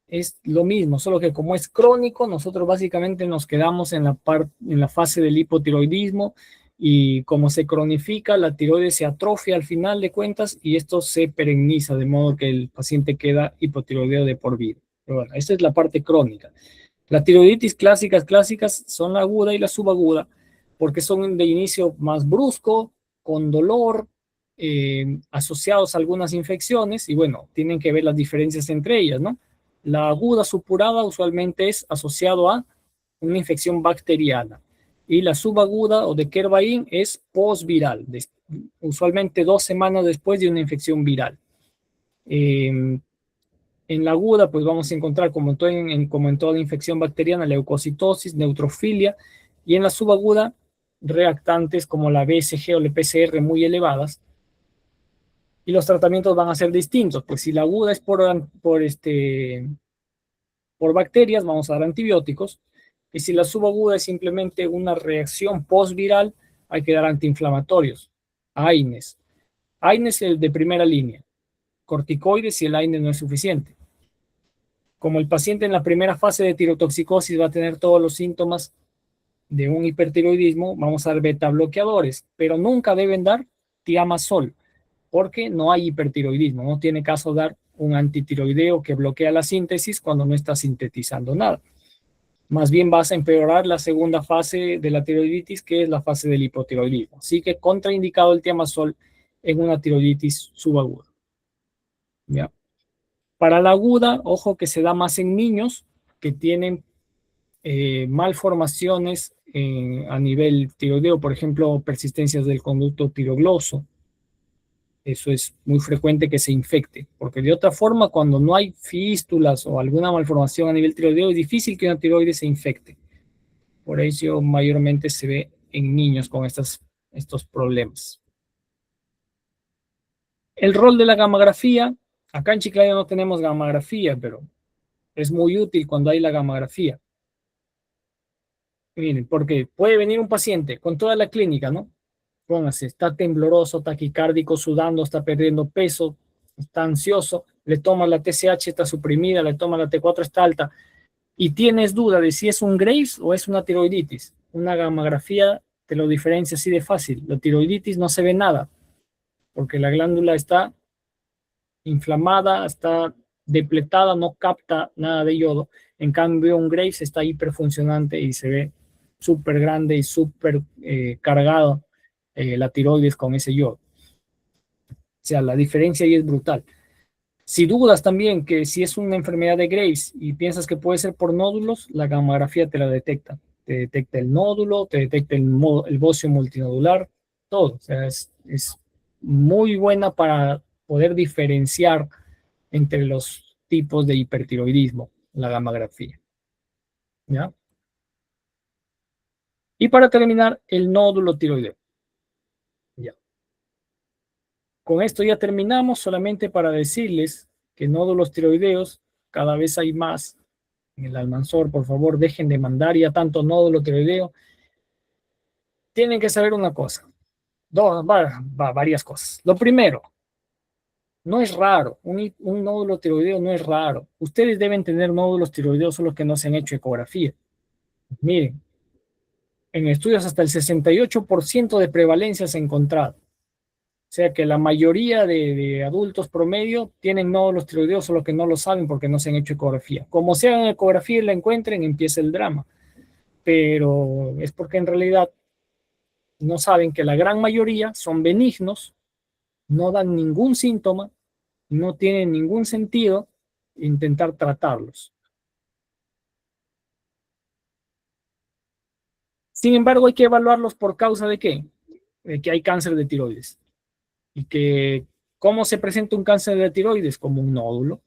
Es lo mismo, solo que como es crónico, nosotros básicamente nos quedamos en la fase del hipotiroidismo, y como se cronifica, la tiroides se atrofia al final de cuentas y esto se perenniza, de modo que el paciente queda hipotiroideo de por vida. Pero bueno, esta es la parte crónica. Las tiroiditis clásicas son la aguda y la subaguda, porque son de inicio más brusco, con dolor, asociados a algunas infecciones, y bueno, tienen que ver las diferencias entre ellas, ¿no? La aguda supurada usualmente es asociado a una infección bacteriana, y la subaguda o de Kervain es postviral, usualmente 2 semanas después de una infección viral. En la aguda, pues vamos a encontrar, como en toda infección bacteriana, leucocitosis, neutrofilia, y en la subaguda, reactantes como la BSG o la PCR muy elevadas, y los tratamientos van a ser distintos. Pues si la aguda es por bacterias, vamos a dar antibióticos, y si la subaguda es simplemente una reacción postviral, hay que dar antiinflamatorios, AINES. AINES es el de primera línea, corticoides si el AINES no es suficiente. Como el paciente en la primera fase de tirotoxicosis va a tener todos los síntomas de un hipertiroidismo, vamos a dar beta bloqueadores, pero nunca deben dar tiamazol, porque no hay hipertiroidismo. No tiene caso dar un antitiroideo que bloquea la síntesis cuando no está sintetizando nada. Más bien vas a empeorar la segunda fase de la tiroiditis, que es la fase del hipotiroidismo. Así que contraindicado el tiamazol en una tiroiditis subaguda. ¿Ya? Para la aguda, ojo que se da más en niños que tienen malformaciones a nivel tiroideo, por ejemplo, persistencias del conducto tirogloso. Eso es muy frecuente que se infecte, porque de otra forma, cuando no hay fístulas o alguna malformación a nivel tiroideo, es difícil que una tiroides se infecte. Por eso mayormente se ve en niños con estos problemas. El rol de la gammagrafía. Acá en Chiclayo no tenemos gammagrafía, pero es muy útil cuando hay la gammagrafía. Miren, porque puede venir un paciente con toda la clínica, ¿no? Póngase, está tembloroso, taquicárdico, sudando, está perdiendo peso, está ansioso, le toma la TSH, está suprimida, le toma la T4, está alta, y tienes duda de si es un Graves o es una tiroiditis. Una gammagrafía te lo diferencia así de fácil. La tiroiditis no se ve nada, porque la glándula está inflamada, está depletada, no capta nada de yodo. En cambio, un Graves está hiperfuncionante y se ve súper grande y súper cargado la tiroides con ese yodo. O sea, la diferencia ahí es brutal. Si dudas también que si es una enfermedad de Graves y piensas que puede ser por nódulos, la gammagrafía te la detecta. Te detecta el nódulo, te detecta el bocio multinodular, todo. O sea, es muy buena para poder diferenciar entre los tipos de hipertiroidismo, la gammagrafía. ¿Ya? Y para terminar, el nódulo tiroideo. Ya. Con esto ya terminamos, solamente para decirles que nódulos tiroideos cada vez hay más en el Almanzor, por favor, dejen de mandar ya tanto nódulo tiroideo. Tienen que saber una cosa, varias cosas. Lo primero, no es raro, un nódulo tiroideo no es raro. Ustedes deben tener nódulos tiroideos, solo que no se han hecho ecografía. Miren, en estudios hasta el 68% de prevalencia se ha encontrado. O sea que la mayoría de adultos promedio tienen nódulos tiroideos, solo que no lo saben porque no se han hecho ecografía. Como se hagan ecografía y la encuentren, empieza el drama. Pero es porque en realidad no saben que la gran mayoría son benignos, no dan ningún síntoma, no tiene ningún sentido intentar tratarlos. Sin embargo, hay que evaluarlos por causa de qué? De que hay cáncer de tiroides. Y que, ¿cómo se presenta un cáncer de tiroides? Como un nódulo.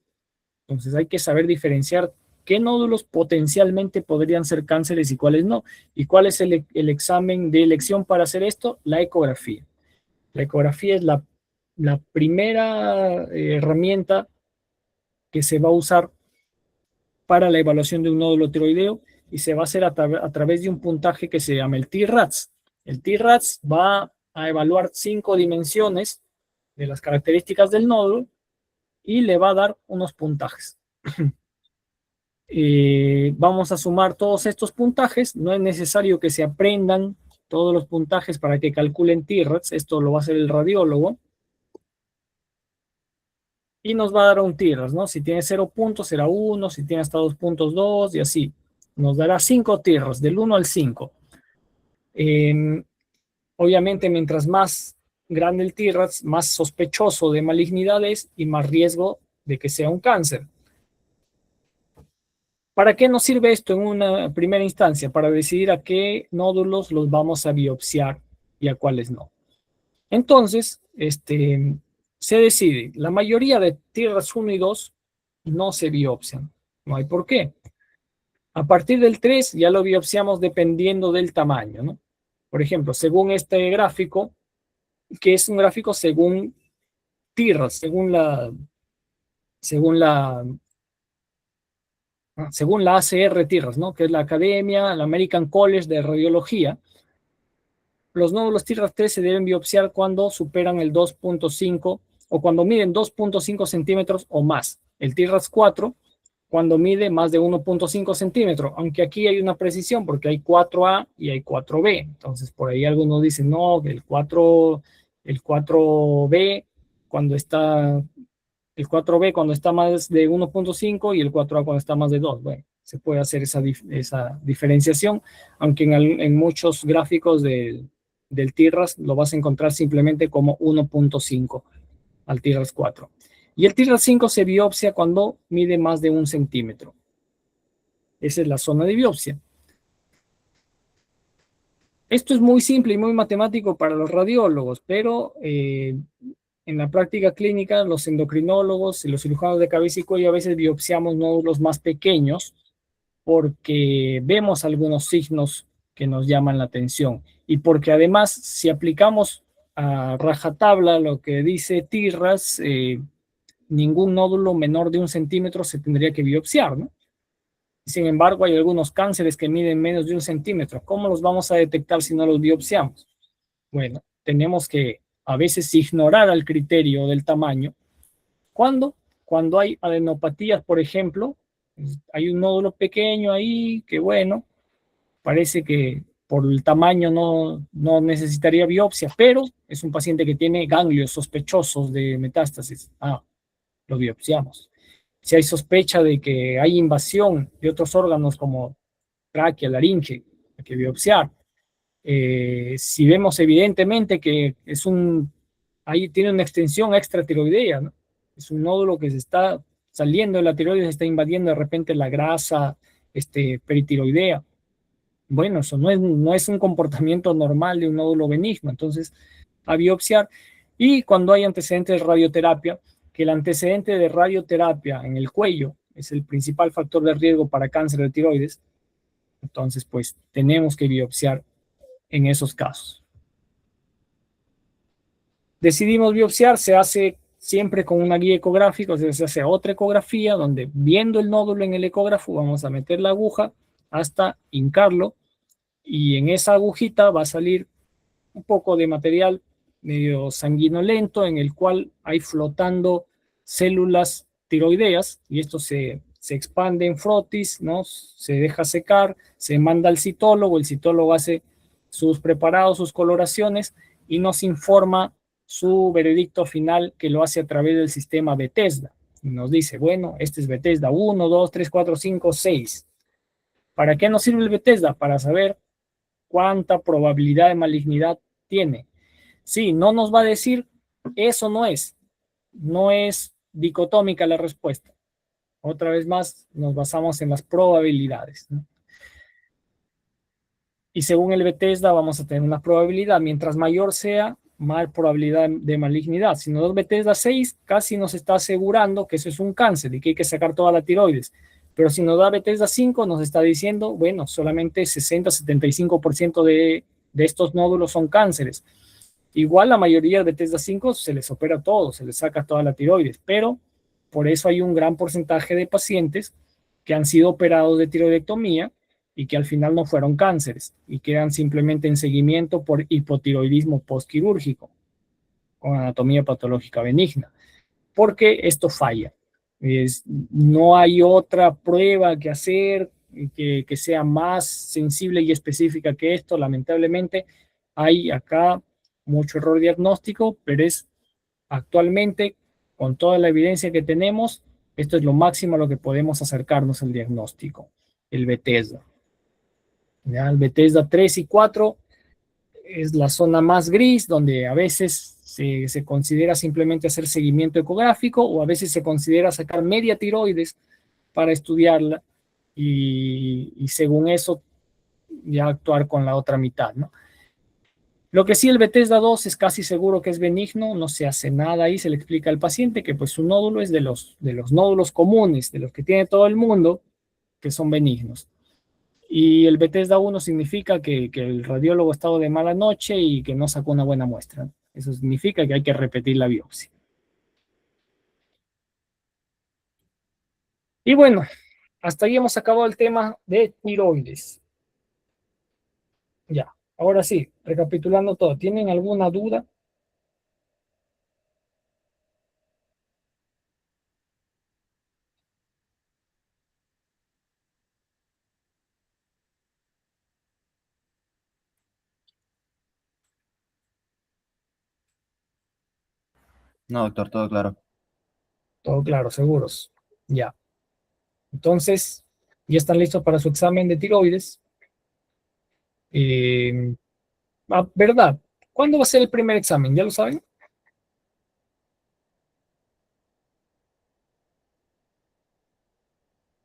Entonces hay que saber diferenciar qué nódulos potencialmente podrían ser cánceres y cuáles no. ¿Y cuál es el examen de elección para hacer esto? La ecografía. La ecografía es la primera herramienta que se va a usar para la evaluación de un nódulo tiroideo y se va a hacer a través de un puntaje que se llama el T-RADS. El T-RADS va a evaluar 5 dimensiones de las características del nódulo y le va a dar unos puntajes. Vamos a sumar todos estos puntajes. No es necesario que se aprendan todos los puntajes para que calculen T-RADS. Esto lo va a hacer el radiólogo. Y nos va a dar un T-RADS, ¿no? Si tiene 0 puntos será 1, si tiene hasta 2.2 y así. Nos dará 5 T-RADS, del 1 al 5. Obviamente, mientras más grande el T-RADS, más sospechoso de malignidad es y más riesgo de que sea un cáncer. ¿Para qué nos sirve esto en una primera instancia? Para decidir a qué nódulos los vamos a biopsiar y a cuáles no. Entonces, se decide. La mayoría de T-RADS 1 y 2 no se biopsian. No hay por qué. A partir del 3 ya lo biopsiamos dependiendo del tamaño, ¿no? Por ejemplo, según este gráfico, que es un gráfico según T-RADS, según la ACR T-RADS, ¿no? Que es la Academia, la American College de Radiología. Los nódulos T-RADS 3 se deben biopsiar cuando superan el 2.5 o cuando miden 2.5 centímetros o más. El T-RADS 4 cuando mide más de 1.5 centímetros, aunque aquí hay una precisión porque hay 4A y hay 4B. Entonces, por ahí algunos dicen, no, el 4B cuando está, el 4B cuando está más de 1.5 y el 4A cuando está más de 2. Bueno, se puede hacer esa diferenciación, aunque en muchos gráficos del T-RADS lo vas a encontrar simplemente como 1.5 al T-RADS 4. Y el T-RADS 5 se biopsia cuando mide más de 1 centímetro. Esa es la zona de biopsia. Esto es muy simple y muy matemático para los radiólogos, pero en la práctica clínica los endocrinólogos y los cirujanos de cabeza y cuello a veces biopsiamos nódulos más pequeños porque vemos algunos signos que nos llaman la atención y porque además si aplicamos a rajatabla lo que dice T-RADS, ningún nódulo menor de 1 centímetro se tendría que biopsiar, ¿no? Sin embargo, hay algunos cánceres que miden menos de 1 centímetro. ¿Cómo los vamos a detectar si no los biopsiamos? Bueno, tenemos que a veces ignorar al criterio del tamaño. ¿Cuándo? Cuando hay adenopatías, por ejemplo, hay un nódulo pequeño ahí que, bueno, parece que por el tamaño no necesitaría biopsia, pero es un paciente que tiene ganglios sospechosos de metástasis. Lo biopsiamos. Si hay sospecha de que hay invasión de otros órganos como tráquea, laringe, hay que biopsiar. Si vemos evidentemente que ahí tiene una extensión extratiroidea, ¿no? Es un nódulo que se está saliendo de la tiroides, se está invadiendo de repente la grasa peritiroidea. Bueno, eso no es un comportamiento normal de un nódulo benigno, entonces a biopsiar. Y cuando hay antecedentes de radioterapia, que el antecedente de radioterapia en el cuello es el principal factor de riesgo para cáncer de tiroides, entonces pues tenemos que biopsiar en esos casos. Decidimos biopsiar, se siempre con una guía ecográfica, o sea, se hace otra ecografía donde viendo el nódulo en el ecógrafo vamos a meter la aguja hasta hincarlo y en esa agujita va a salir un poco de material medio sanguinolento en el cual hay flotando células tiroideas y esto se expande en frotis, ¿no? Se deja secar, se manda al citólogo, el citólogo hace sus preparados, sus coloraciones y nos informa su veredicto final que lo hace a través del sistema Bethesda. Y nos dice, bueno, este es Bethesda 1, 2, 3, 4, 5, 6. ¿Para qué nos sirve el Bethesda? Para saber cuánta probabilidad de malignidad tiene. Sí, no nos va a decir eso no es dicotómica la respuesta. Otra vez más, nos basamos en las probabilidades, ¿no? Y según el Bethesda vamos a tener una probabilidad, mientras mayor sea, más probabilidad de malignidad. Si nos da Bethesda 6, casi nos está asegurando que eso es un cáncer y que hay que sacar toda la tiroides. Pero si nos da Bethesda 5, nos está diciendo, bueno, solamente 60-75% de estos nódulos son cánceres. Igual la mayoría de Bethesda 5 se les opera todo, se les saca toda la tiroides, pero por eso hay un gran porcentaje de pacientes que han sido operados de tiroidectomía y que al final no fueron cánceres y quedan simplemente en seguimiento por hipotiroidismo postquirúrgico con anatomía patológica benigna, porque esto falla. No hay otra prueba que hacer que sea más sensible y específica que esto. Lamentablemente hay acá mucho error diagnóstico, pero es actualmente, con toda la evidencia que tenemos, esto es lo máximo a lo que podemos acercarnos al diagnóstico, el Bethesda. ¿Ya? El Bethesda 3 y 4 es la zona más gris, donde a veces se considera simplemente hacer seguimiento ecográfico o a veces se considera sacar media tiroides para estudiarla y según eso ya actuar con la otra mitad, ¿no? Lo que sí, el Bethesda 2 es casi seguro que es benigno, no se hace nada ahí, se le explica al paciente que pues su nódulo es de los nódulos comunes, de los que tiene todo el mundo, que son benignos. Y el Bethesda 1 significa que el radiólogo ha estado de mala noche y que no sacó una buena muestra. Eso significa que hay que repetir la biopsia. Y bueno, hasta ahí hemos acabado el tema de tiroides. Ya, ahora sí, recapitulando todo, ¿tienen alguna duda? No, doctor, todo claro. Todo claro, seguros. Ya. Entonces, ya están listos para su examen de tiroides. ¿Verdad? ¿Cuándo va a ser el primer examen? ¿Ya lo saben?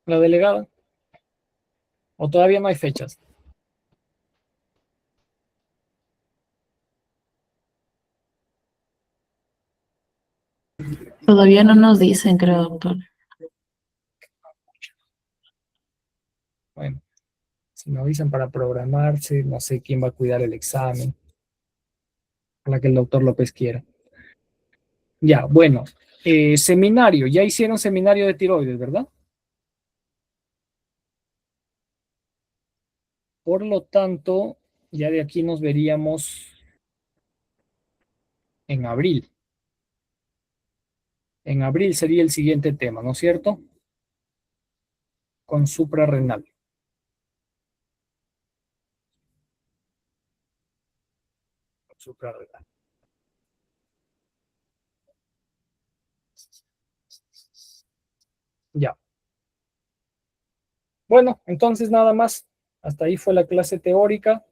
¿La delegada? ¿O todavía no hay fechas? Todavía no nos dicen, creo, doctor. Bueno, si nos dicen para programarse, no sé quién va a cuidar el examen, para que el doctor López quiera. Ya, bueno, seminario, ya hicieron seminario de tiroides, ¿verdad? Por lo tanto, ya de aquí nos veríamos en abril. En abril sería el siguiente tema, ¿no es cierto? Con suprarrenal. Suprarrenal. Ya. Bueno, entonces nada más. Hasta ahí fue la clase teórica.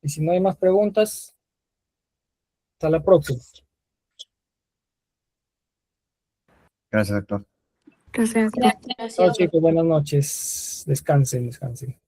Y si no hay más preguntas, hasta la próxima. Gracias, doctor. Gracias. Chao, chicos, buenas noches. Descansen, descansen.